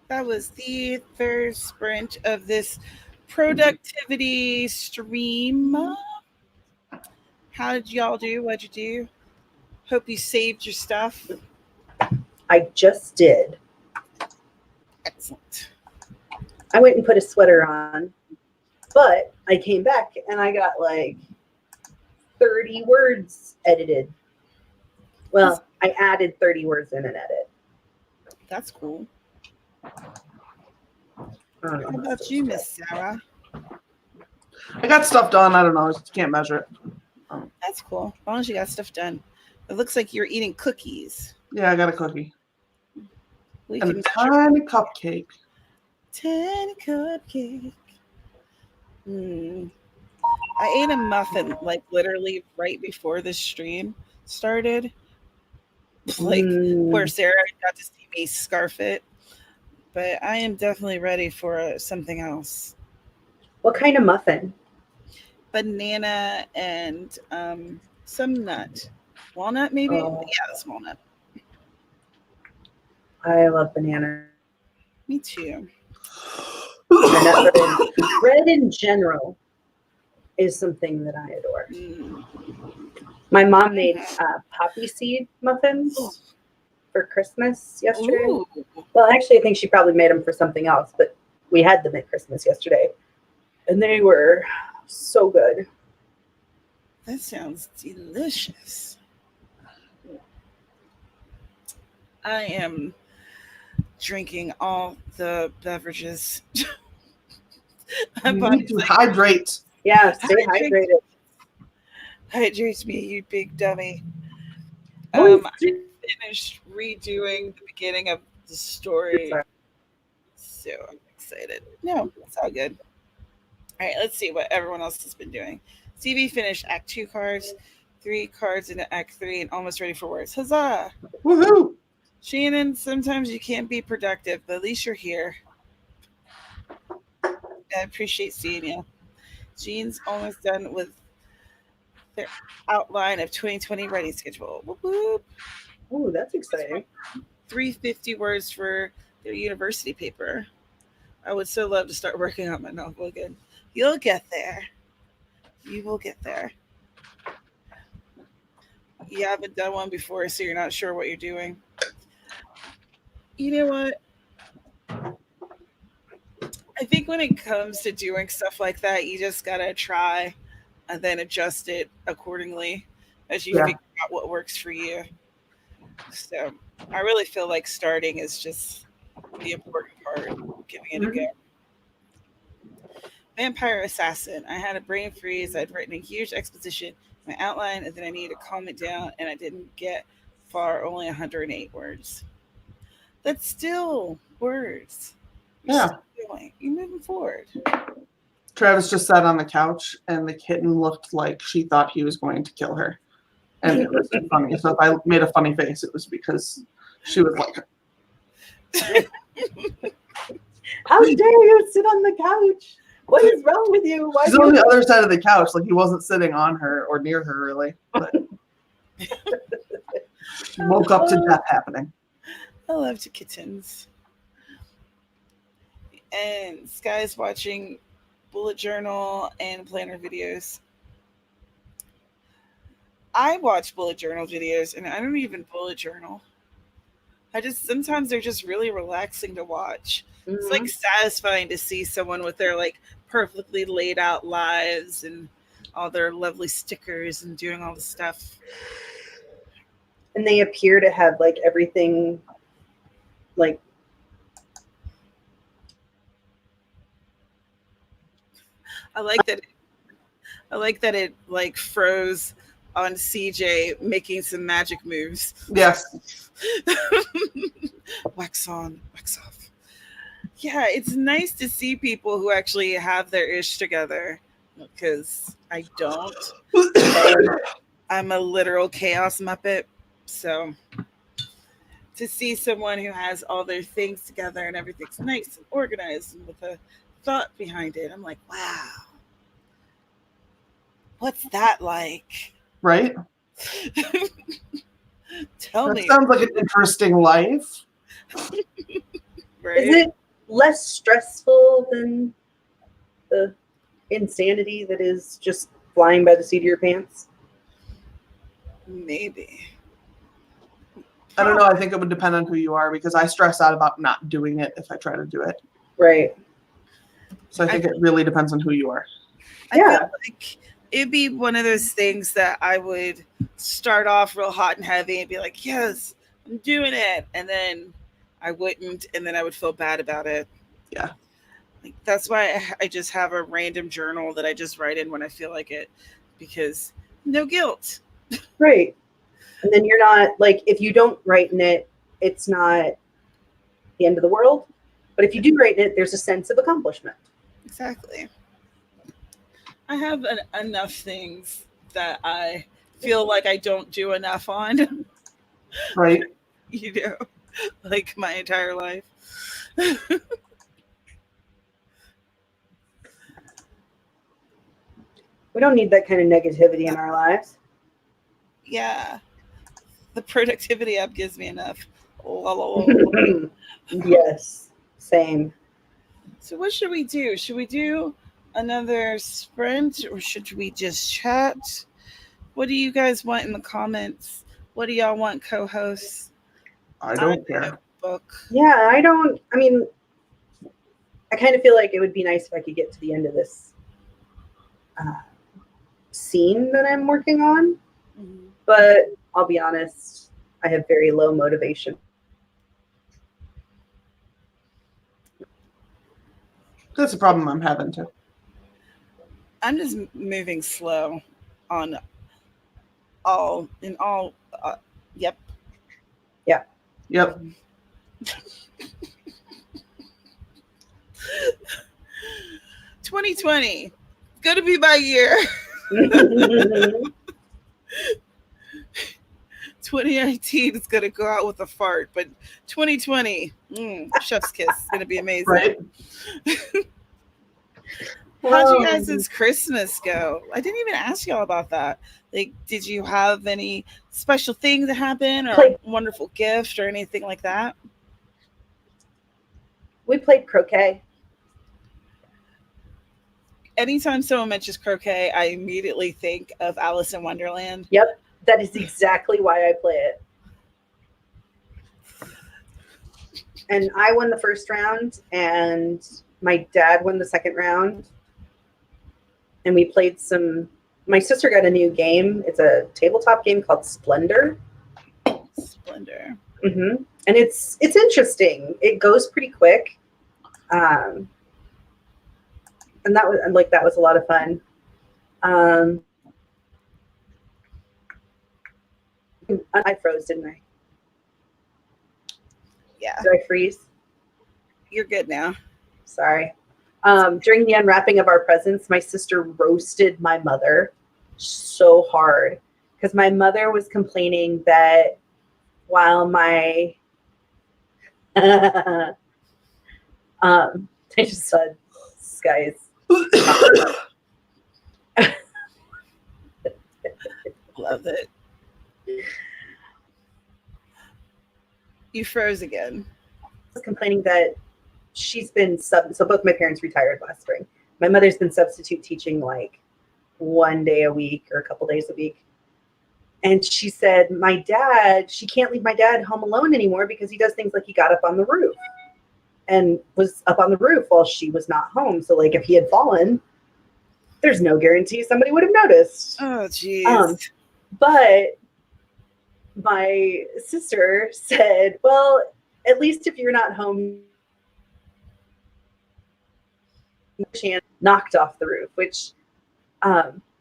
That was the third sprint of this productivity stream. How did y'all do? What'd you do? Hope you saved your stuff. I just did. Excellent. I went and put a sweater on, but I came back and I got like 30 words edited. Well, I added 30 words in an edit. That's cool. How How about you, Miss Sarah? I got stuff done. I don't know. I just can't measure it. That's cool. As long as you got stuff done. It looks like you're eating cookies. Yeah, I got a cookie. We And a can tiny cupcake. tiny cupcake. I ate a muffin like literally right before this stream started. Like where Sarah got to see me scarf it. But I am definitely ready for something else. What kind of muffin? Banana and some nut. Walnut, maybe? Oh. Yeah, that's walnut. I love banana. Me too. Bread in general is something that I adore. Mm. My mom made poppy seed muffins for Christmas yesterday. Ooh. Well, actually, I think she probably made them for something else, but we had them at Christmas yesterday. And they were so good. That sounds delicious. I am drinking all the beverages. My You need body's to like, hydrate. Yeah, stay hydrated. hydrate me, you big dummy. Oh, I finished redoing the beginning of the story. So I'm excited. No, it's all good. All right, let's see what everyone else has been doing. CB finished Act 2 cards, 3 cards into Act 3, and almost ready for words. Huzzah! Woohoo! Shannon, sometimes you can't be productive, but at least you're here. I appreciate seeing you. Jean's almost done with their outline of 2020 writing schedule. Whoop, whoop. Oh, that's exciting. 350 words for their university paper. I would so love to start working on my novel again. You'll get there. You will get there. You haven't done one before, so you're not sure what you're doing. You know what? I think when it comes to doing stuff like that, you just gotta try and then adjust it accordingly as you figure out what works for you. So I really feel like starting is just the important part, giving it a go. Vampire Assassin. I had a brain freeze. I'd written a huge exposition, my outline, and then I needed to calm it down, and I didn't get far, only 108 words. That's still words. You're you're moving forward. Travis just sat on the couch, and the kitten looked like she thought he was going to kill her. And it was funny. So if I made a funny face, it was because she was like, how dare you sit on the couch? What is wrong with you? Why she's on the other side of the couch. Like he wasn't sitting on her or near her, really. But she woke up to death happening. I love the kittens. And Sky's watching bullet journal and planner videos. I watch bullet journal videos, and I don't even bullet journal. Sometimes they're just really relaxing to watch. Mm-hmm. It's like satisfying to see someone with their like perfectly laid out lives and all their lovely stickers and doing all the stuff. And they appear to have like everything like I like that it like froze on CJ making some magic moves. Yes. Wax on, wax off. Yeah, it's nice to see people who actually have their ish together, because I don't. I'm a literal chaos muppet, so to see someone who has all their things together and everything's nice and organized and with a thought behind it, I'm like, wow, what's that like? Right? Tell That me. sounds like an interesting life. Right? Is it less stressful than the insanity that is just flying by the seat of your pants? Maybe. I don't know. I think it would depend on who you are because I stress out about not doing it if I try to do it. Right. So I think it really depends on who you are. I Yeah. feel like it'd be one of those things that I would start off real hot and heavy and be like, yes, I'm doing it. And then I wouldn't. And then I would feel bad about it. Yeah. Like, that's why I just have a random journal that I just write in when I feel like it, because no guilt. Right. And then you're not like, if you don't write in it, it's not the end of the world. But if you do write in it, there's a sense of accomplishment. Exactly. I have enough things that I feel like I don't do enough on, Right. you know, like my entire life. We don't need that kind of negativity in our lives. Yeah. The productivity app gives me enough. Yes. Same. So what should we do? Should we do another sprint or should we just chat? What do you guys want in the comments? What do y'all want, co-hosts? I don't care. Book. Yeah, I kind of feel like it would be nice if I could get to the end of this scene that I'm working on. Mm-hmm. But I'll be honest, I have very low motivation. That's a problem I'm having too. I'm just moving slow on all. Yep. Yeah. Yep. 2020, gonna be my year. 2019 is gonna go out with a fart, but 2020, chef's kiss, is gonna be amazing. Right. How'd you guys' Christmas go? I didn't even ask y'all about that. Like, did you have any special things that happened or a wonderful gift or anything like that? We played croquet. Anytime someone mentions croquet, I immediately think of Alice in Wonderland. Yep, that is exactly why I play it. And I won the first round, and my dad won the second round. And we played some. My sister got a new game. It's a tabletop game called Splendor. Splendor. Mm-hmm. And it's interesting. It goes pretty quick. And that was a lot of fun. I froze, didn't I? Yeah. Did I freeze? You're good now. Sorry. During the unwrapping of our presents, my sister roasted my mother so hard because my mother was complaining that while my I just said skies. Love it. You froze again. Was complaining that she's been so both my parents retired last spring. My mother's been substitute teaching like one day a week or a couple days a week. And she said, she can't leave my dad home alone anymore because he does things like he got up on the roof and was up on the roof while she was not home. So like if he had fallen, there's no guarantee somebody would have noticed. Oh, geez. But my sister said, well, at least if you're not home, knocked off the roof, which,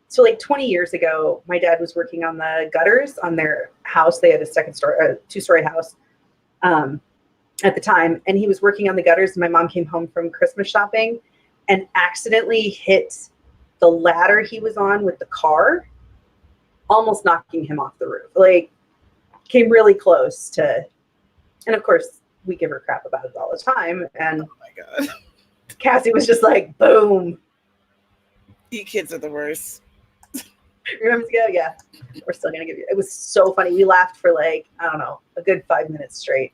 so like 20 years ago, my dad was working on the gutters on their house. They had a two-story house at the time. And he was working on the gutters. And my mom came home from Christmas shopping and accidentally hit the ladder he was on with the car, almost knocking him off the roof. Like, came really close to, and of course, we give her crap about it all the time. And oh my God. Cassie was just like, boom. You kids are the worst. Remember to go? Yeah. We're still gonna give you. It was so funny. We laughed for like, I don't know, a good 5 minutes straight.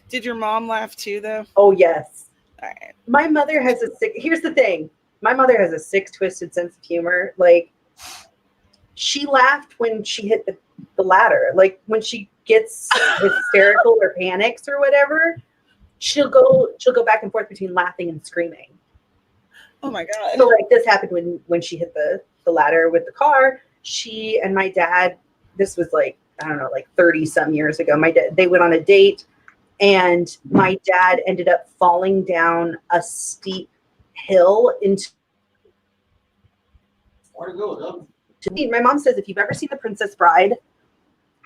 Did your mom laugh too, though? Oh yes. All right. My mother has a sick. Here's the thing. My mother has a sick, twisted sense of humor. Like, she laughed when she hit the ladder. Like when she gets hysterical or panics or whatever, she'll go back and forth between laughing and screaming. Oh my God. So like this happened when she hit the ladder with the car. She and my dad, this was like, I don't know, like 30 some years ago. They went on a date, and my dad ended up falling down a steep hill into. My mom says if you've ever seen The Princess Bride,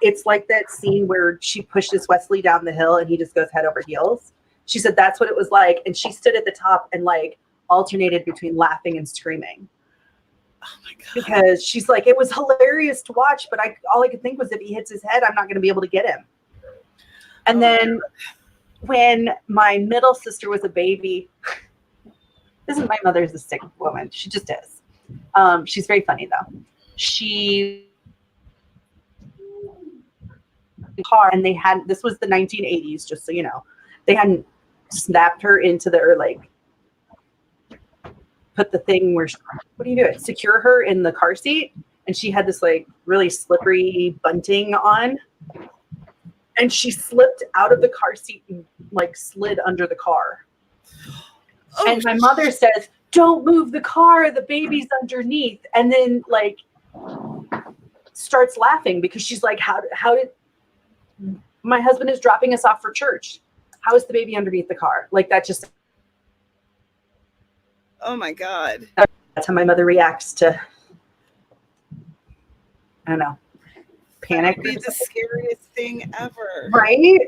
it's like that scene where she pushes Wesley down the hill and he just goes head over heels. She said that's what it was like, and she stood at the top and like alternated between laughing and screaming. Oh my God. Because she's like, it was hilarious to watch, but all I could think was if he hits his head, I'm not going to be able to get him. And then when my middle sister was a baby, my mother's a sick woman. She just is. She's very funny though. And this was the 1980s, just so you know. They hadn't snapped her into put the thing where, what do you do? Secure her in the car seat. And she had this like really slippery bunting on. And she slipped out of the car seat and like slid under the car. Oh, and my mother says, don't move the car, the baby's underneath. And then like starts laughing because she's like, how did my husband is dropping us off for church? How is the baby underneath the car? Like that just. Oh my God. That's how my mother reacts to, I don't know, panic. That would be the scariest thing ever. Right?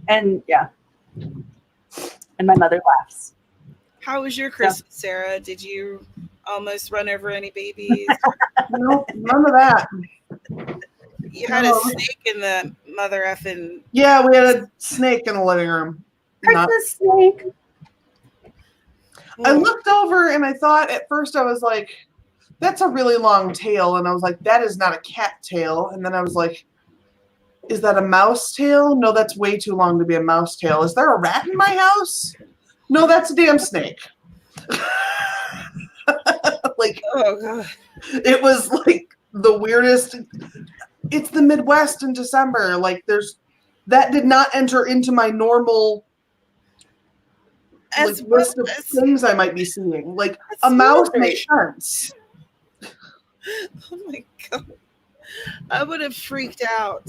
And yeah. And my mother laughs. How was your Christmas, Sarah? Did you almost run over any babies? No, none of that. You had a snake in the mother effing. Yeah, we had a snake in the living room. Christmas snake. I looked over and I thought at first I was like, that's a really long tail. And I was like, that is not a cat tail. And then I was like, is that a mouse tail? No, that's way too long to be a mouse tail. Is there a rat in my house? No, that's a damn snake. Like, oh God. It was like the weirdest. It's the Midwest in December. Like that did not enter into my normal list of things I might be seeing. Like a mouse makes sense. Oh my God. I would have freaked out.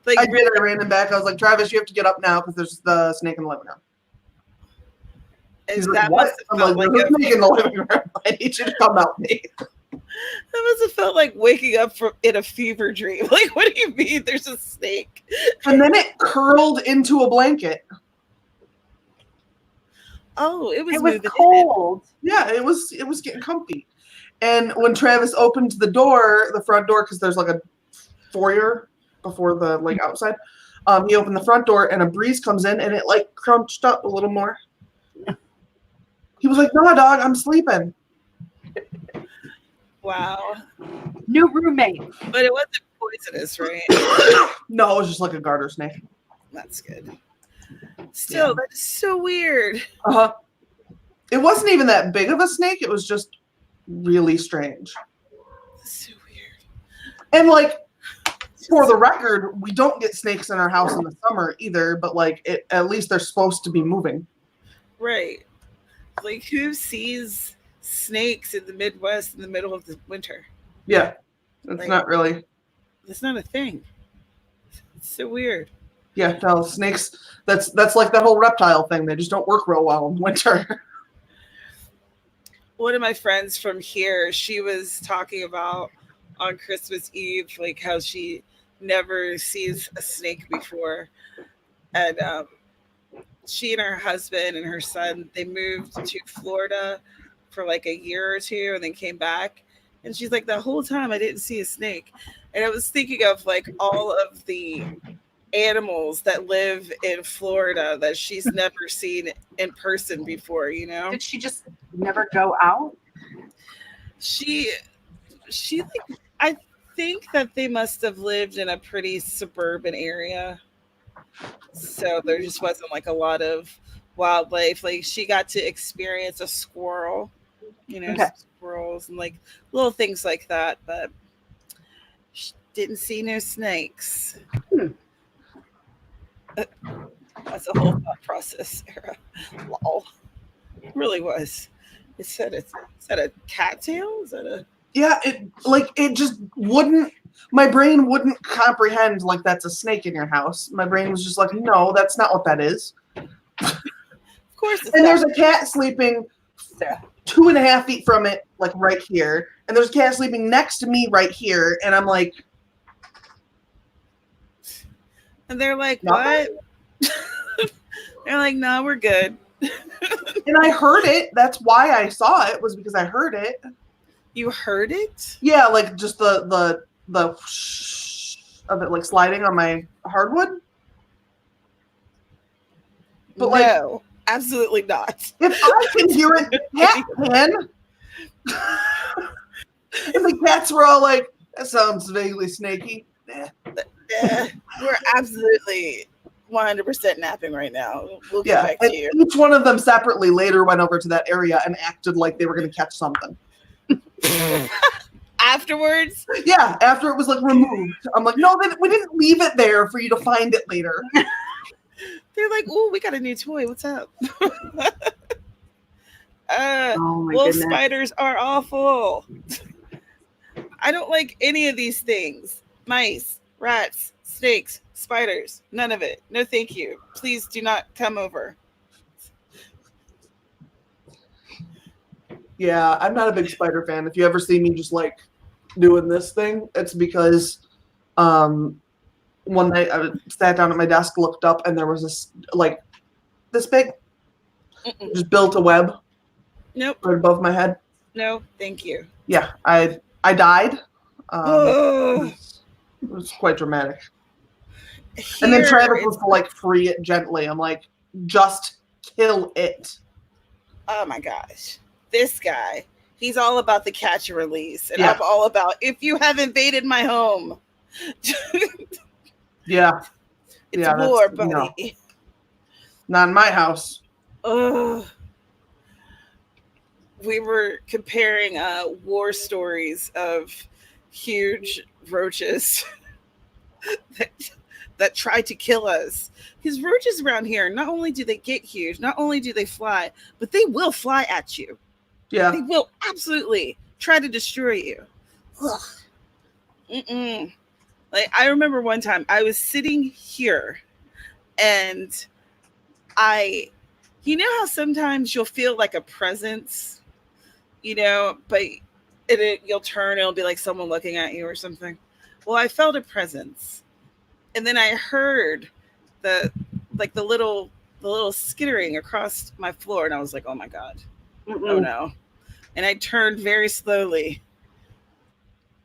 Like I ran him back. I was like, Travis, you have to get up now because there's the snake in the living room. He's like, must have felt like there's a snake in the living room. I need you to come out, Nate. That must have felt like waking up in a fever dream. Like, what do you mean there's a snake? And then it curled into a blanket. Oh, it was cold. Yeah, it was getting comfy. And when Travis opened the front door, because there's like a foyer before the like outside, he opened the front door and a breeze comes in and it like crunched up a little more. He was like, no, dog, I'm sleeping. Wow. New roommate. But it wasn't poisonous, right? No, it was just like a garter snake. That's good. Still, that is so weird. Uh-huh. It wasn't even that big of a snake. It was just really strange. That's so weird. And like, for the record, we don't get snakes in our house in the summer either, but like at least they're supposed to be moving. Right. Like who sees snakes in the Midwest in the middle of the winter? Yeah. It's not really. It's not a thing. It's so weird. Yeah, no, snakes, that's like that whole reptile thing. They just don't work real well in winter. One of my friends from here, she was talking about on Christmas Eve, like how she never sees a snake before. And she and her husband and her son, they moved to Florida for like a year or two and then came back. And she's like, the whole time I didn't see a snake. And I was thinking of like all of the animals that live in Florida that she's never seen in person before, you know? Did she just never go out? She like, I think that they must have lived in a pretty suburban area. So there just wasn't like a lot of wildlife. Like she got to experience a squirrel, you know, Okay. squirrels and like little things like that, but she didn't see no snakes. That's a whole thought process, Sarah. Lol. It really was. Is that a cattail? Is that a Yeah, it just wouldn't. My brain wouldn't comprehend like that's a snake in your house. My brain was just like, no, that's not what that is. Of course it's And not. there's a cat sleeping Sarah. 2.5 feet from it, like right here. And there's a cat sleeping next to me right here. And I'm like, And they're like, Nothing? what? They're like, no, we're good. and I heard it. That's why I saw it, was because I heard it. You heard it? Yeah, like just the whoosh of it like sliding on my hardwood. But like, No, absolutely not. if I can hear it, the cat can. And the cats were all like, that sounds vaguely snaky. Nah. We're absolutely 100% napping right now. We'll get Yeah, back and to you. each one of them separately later went over to that area and acted like they were going to catch something. Afterwards, Yeah, after it was like removed. I'm like, no, we didn't leave it there for you to find it later. they're like, "Ooh, we got a new toy. What's up?" Oh my Wolf goodness. spiders are awful. I don't like any of these things. Mice, rats, snakes, spiders. None of it. No, thank you. Please do not come over. Yeah, I'm not a big spider fan. If you ever see me just like doing this thing, it's because one night I sat down at my desk, looked up, and there was this like this big, Mm-mm. just built a web Nope. right above my head. No, thank you. Yeah, I died. Oh, It was quite dramatic. And then here Travis it's- was to like free it gently. I'm like, just kill it. oh my gosh. This guy, he's all about the catch and release. And Yeah. I'm all about, if you have invaded my home, Yeah, it's Yeah, that's- war, no. buddy. not in my house. Ugh. We were comparing war stories of huge roaches that try to kill us. Because roaches around here, not only do they get huge, not only do they fly, but they will fly at you. Yeah, They will absolutely try to destroy you. Ugh. Mm-mm. Like, I remember one time I was sitting here and you know how sometimes you'll feel like a presence, you know, but you'll turn, it'll be like someone looking at you or something. Well, I felt a presence. And then I heard the little skittering across my floor, and I was like, oh my God. Oh no. And I turned very slowly.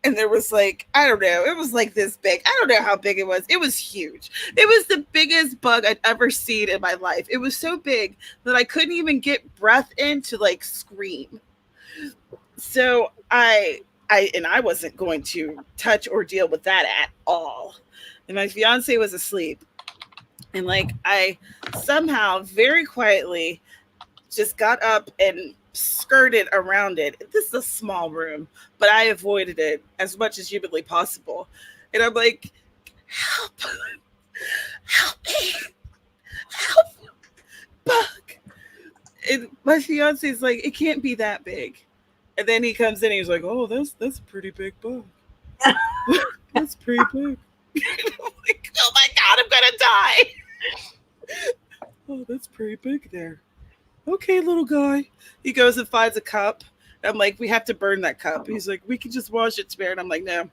And there was like, I don't know, it was like this big. I don't know how big it was. It was huge. It was the biggest bug I'd ever seen in my life. It was so big that I couldn't even get breath in to like scream. So I wasn't going to touch or deal with that at all. And my fiance was asleep. And like I somehow very quietly just got up and skirted around it. This is a small room, but I avoided it as much as humanly possible. And I'm like, help me, help, bug. And my fiance's like, it can't be that big. And then he comes in and he's like, oh, that's a pretty big bug. That's pretty big. I'm like, oh my God, I'm gonna die. Oh, that's pretty big there. Okay, little guy. He goes and finds a cup. I'm like, we have to burn that cup. He's like, we can just wash it, spare. And I'm like, no.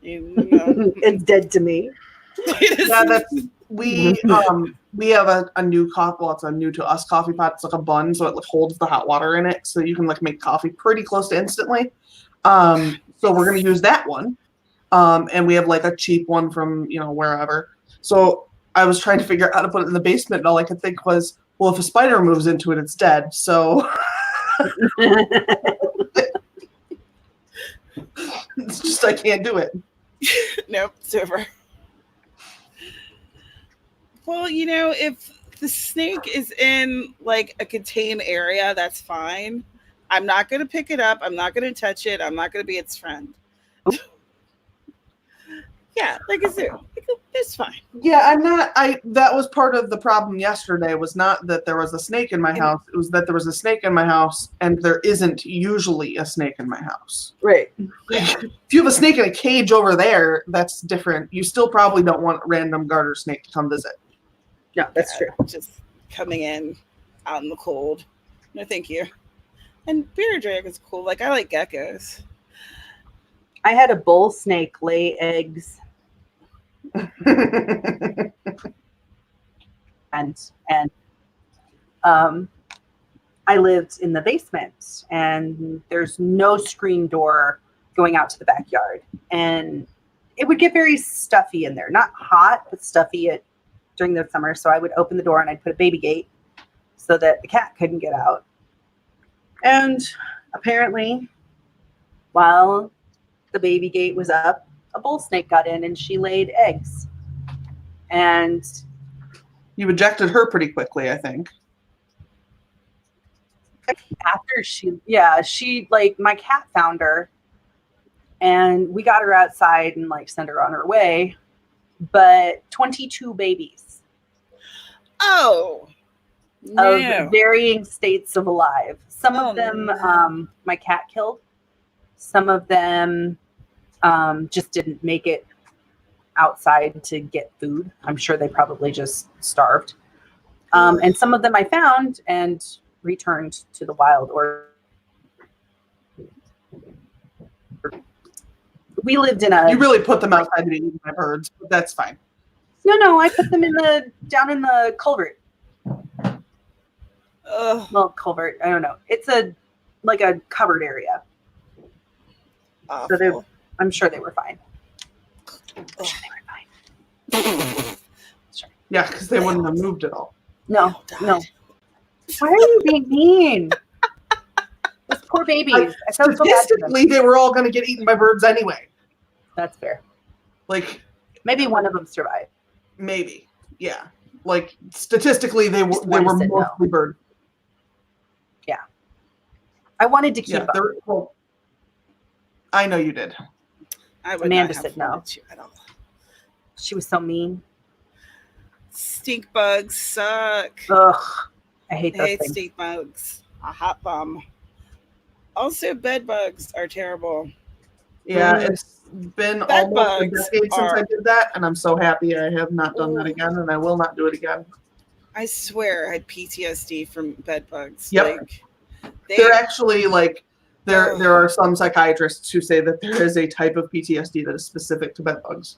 It's dead to me. yeah. We have a new coffee. Well, it's a new to us coffee pot. It's like a bun, so it like holds the hot water in it, so you can like make coffee pretty close to instantly. So we're gonna use that one. And we have like a cheap one from wherever. So I was trying to figure out how to put it in the basement, and all I could think was, well, if a spider moves into it, it's dead. So it's just I can't do it. Nope, it's over. Well, if the snake is in like a contained area, that's fine. I'm not going to pick it up. I'm not going to touch it. I'm not going to be its friend. Yeah, like a zoo. It's fine. Yeah, I'm not. That was part of the problem yesterday. Was not that there was a snake in my house. It was that there was a snake in my house, and there isn't usually a snake in my house. Right. If you have a snake in a cage over there, that's different. You still probably don't want a random garter snake to come visit. No, that's true. Just coming in out in the cold. No, thank you. And bearded dragon's cool. Like, I like geckos. I had a bull snake lay eggs. and I lived in the basement, and there's no screen door going out to the backyard, and it would get very stuffy in there. Not hot, but stuffy during the summer. So I would open the door and I'd put a baby gate so that the cat couldn't get out. And apparently, while the baby gate was up, a bull snake got in and she laid eggs. And you ejected her pretty quickly, I think. After she like, my cat found her and we got her outside and like sent her on her way. But 22 babies. Oh. Of varying states of alive. Some of them my cat killed. Some of them just didn't make it outside to get food. I'm sure they probably just starved. And some of them I found and returned to the wild. Or we lived in a... You really put them outside to be eaten by birds, but that's fine. No, I put them down in the culvert. Well, culvert, I don't know. It's a covered area. Awful. So I'm sure they were fine. Yeah, because they wouldn't have moved at all. No. Why are you being mean? Those poor babies. Statistically, they were all going to get eaten by birds anyway. That's fair. Like, maybe one of them survived. Maybe, yeah. Like, statistically, they were mostly bird. Yeah. I wanted to keep up. Well, I know you did. Amanda said no. She was so mean. Stink bugs suck. Ugh. I hate those things. Stink bugs. A hot bomb. Also, bed bugs are terrible. Yeah, it's been almost a decade since I did that, and I'm so happy I have not done that again, and I will not do it again. I swear I had PTSD from bed bugs. Yep. Like, they're actually like, there are some psychiatrists who say that there is a type of PTSD that is specific to bed bugs.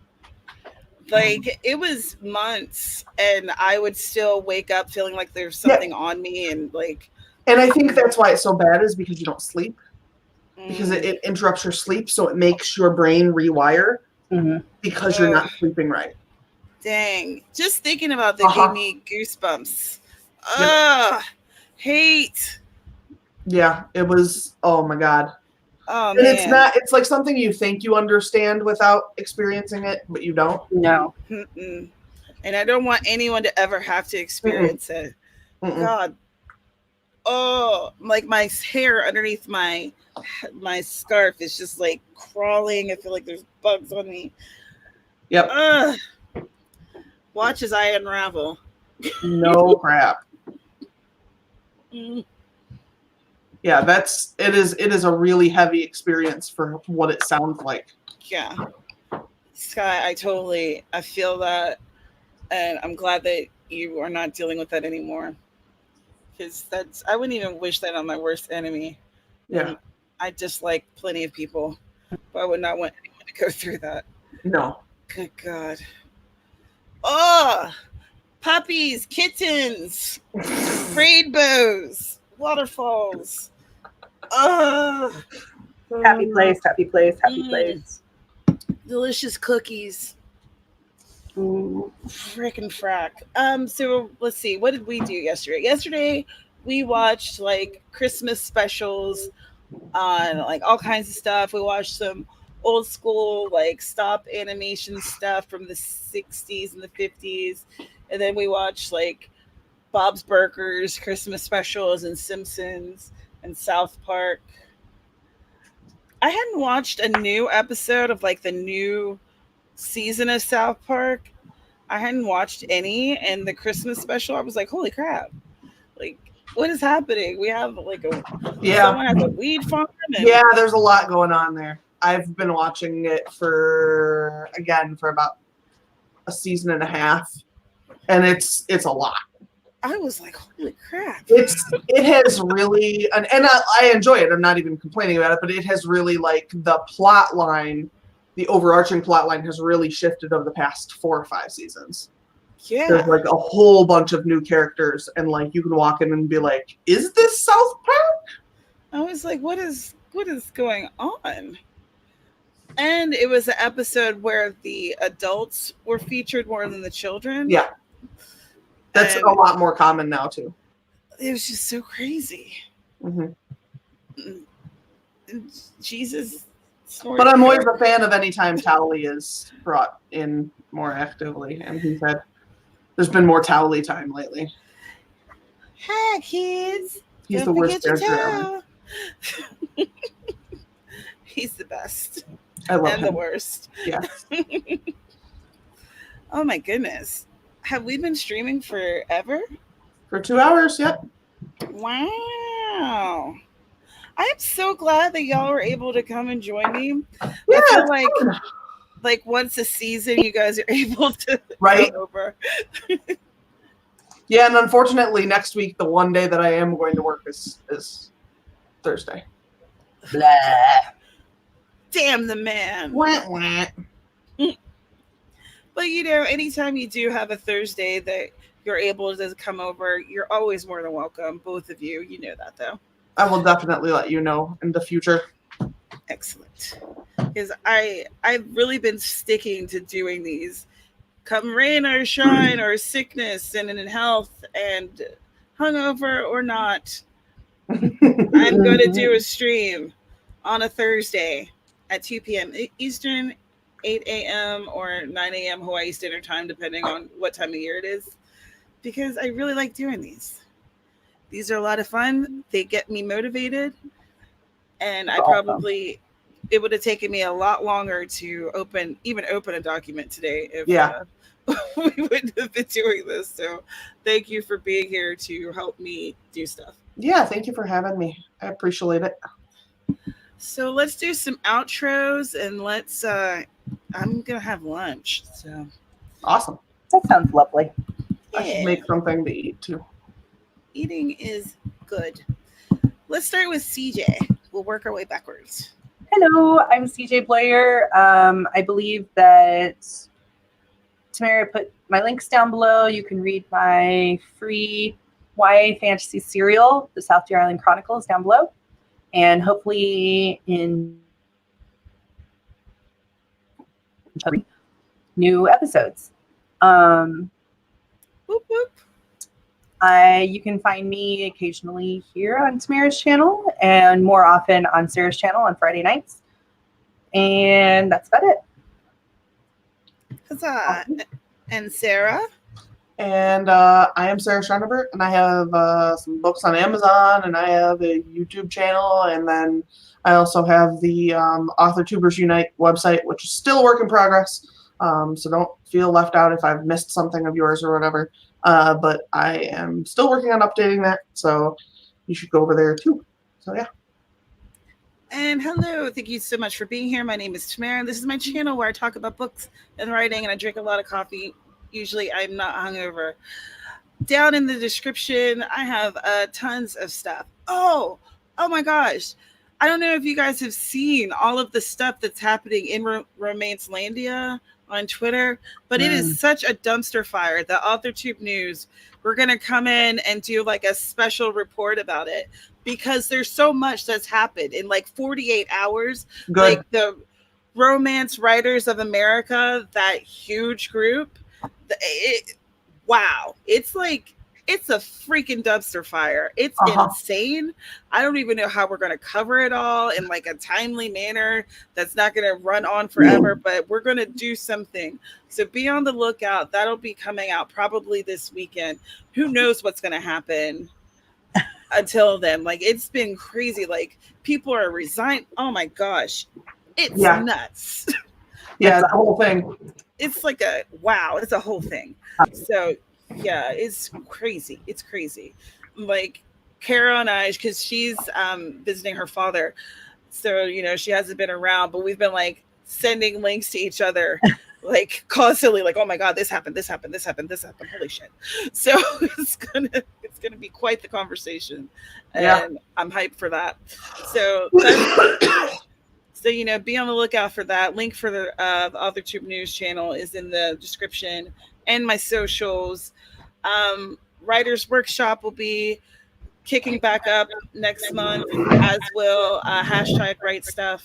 Like, it was months, and I would still wake up feeling like there's something on me, and like... And I think that's why it's so bad, is because you don't sleep. Because it interrupts your sleep, so it makes your brain rewire because you're not sleeping right. Dang. Just thinking about that gave me goosebumps. Hate. Yeah, it was, oh my God. Oh, and man. It's like something you think you understand without experiencing it, but you don't. No. Mm-mm. And I don't want anyone to ever have to experience it. God. Oh, like my hair underneath my scarf is just like crawling. I feel like there's bugs on me. Yep. Watch as I unravel. No crap. Yeah, it is a really heavy experience for what it sounds like. Yeah. Sky, I feel that, and I'm glad that you are not dealing with that anymore. Because I wouldn't even wish that on my worst enemy. Yeah. And I dislike plenty of people, but I would not want anyone to go through that. No. Good God. Oh, puppies, kittens, rainbows, waterfalls. Oh, happy place. Delicious cookies. Frickin' frack. So let's see. What did we do yesterday? Yesterday we watched like Christmas specials on like all kinds of stuff. We watched some old school like stop animation stuff from the 60s and the 50s. And then we watched like Bob's Burgers Christmas specials and Simpsons and South Park. I hadn't watched a new episode of like the new season of South Park. I hadn't watched any, and the Christmas special, I was like, holy crap. Like, what is happening? We have like someone has a weed farm. And Yeah, there's a lot going on there. I've been watching it for about a season and a half, and it's a lot. I was like, holy crap. It has really, and I enjoy it. I'm not even complaining about it, but it has really, like, the plot line, the overarching plot line has really shifted over the past 4 or 5 seasons. Yeah. There's like a whole bunch of new characters, and like you can walk in and be like, is this South Park? I was like, what is going on? And it was an episode where the adults were featured more than the children. Yeah. That's a lot more common now too. It was just so crazy. Mm-hmm. Jesus. But I'm always a fan of any time Towley is brought in more actively, and he said there's been more Towley time lately. Hi, kids. He's the worst character ever. He's the best. I love him. The worst. Yeah. Oh my goodness. Have we been streaming forever? For 2 hours, yep. Wow. I am so glad that y'all were able to come and join me. Yeah, I feel like once a season you guys are able to come over. Yeah, and unfortunately next week the one day that I am going to work is Thursday. Blah. Damn the man. Wah, wah. But anytime you do have a Thursday that you're able to come over, you're always more than welcome. Both of you. You know that though. I will definitely let you know in the future. Excellent. Because I've really been sticking to doing these. Come rain or shine or sickness and in health and hungover or not. I'm going to do a stream on a Thursday at 2 p.m. Eastern, 8 a.m. or 9 a.m. Hawaii Standard Time, depending on what time of year it is. Because I really like doing these. These are a lot of fun. They get me motivated. And it would have taken me a lot longer to open a document today if we wouldn't have been doing this. So thank you for being here to help me do stuff. Yeah, thank you for having me. I appreciate it. So let's do some outros and I'm going to have lunch. So awesome. That sounds lovely. I should make something to eat too. Eating is good. Let's start with CJ. We'll work our way backwards. Hello, I'm CJ Bloyer. I believe that Tamara put my links down below. You can read my free YA fantasy serial, The South Deer Island Chronicles, down below. And hopefully in new episodes. Whoop, whoop. You can find me occasionally here on Tamara's channel and more often on Sarah's channel on Friday nights. And that's about it. Huzzah. And Sarah? And I am Sarah Schreinerbert, and I have some books on Amazon, and I have a YouTube channel, and then I also have the AuthorTubers Unite website, which is still a work in progress. So don't feel left out if I've missed something of yours or whatever. But I am still working on updating that, so you should go over there too. So yeah. And hello, thank you so much for being here. My name is Tamara, and this is my channel where I talk about books and writing, and I drink a lot of coffee. Usually I'm not hungover. Down in the description, I have tons of stuff. Oh my gosh. I don't know if you guys have seen all of the stuff that's happening in Romancelandia on Twitter, but it is such a dumpster fire. The AuthorTube News, we're going to come in and do like a special report about it because there's so much that's happened in like 48 hours. Good. Like the Romance Writers of America, that huge group, Wow, it's like it's a freaking dumpster fire. It's insane. I don't even know how we're going to cover it all in like a timely manner that's not going to run on forever, but we're going to do something. So be on the lookout. That'll be coming out probably this weekend. Who knows what's going to happen until then. Like, it's been crazy. Like, people are resigned. Oh my gosh, it's nuts. Yeah, the whole thing. It's like it's a whole thing. So yeah, it's crazy. It's crazy. Like, Kara and I, because she's visiting her father, so she hasn't been around, but we've been like sending links to each other like constantly, like, oh my god, this happened, holy shit. So it's gonna be quite the conversation, and I'm hyped for that. So be on the lookout for that. Link for the AuthorTube news channel is in the description, and my socials. Writers Workshop will be kicking back up next month, as will #WriteStuff.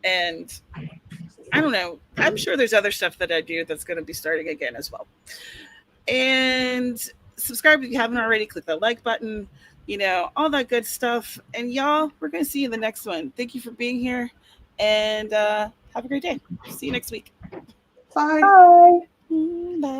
And I don't know, I'm sure there's other stuff that I do that's going to be starting again as well. And subscribe if you haven't already. Click the like button, all that good stuff. And y'all, we're going to see you in the next one. Thank you for being here, and have a great day. See you next week. Bye. Bye. Bye.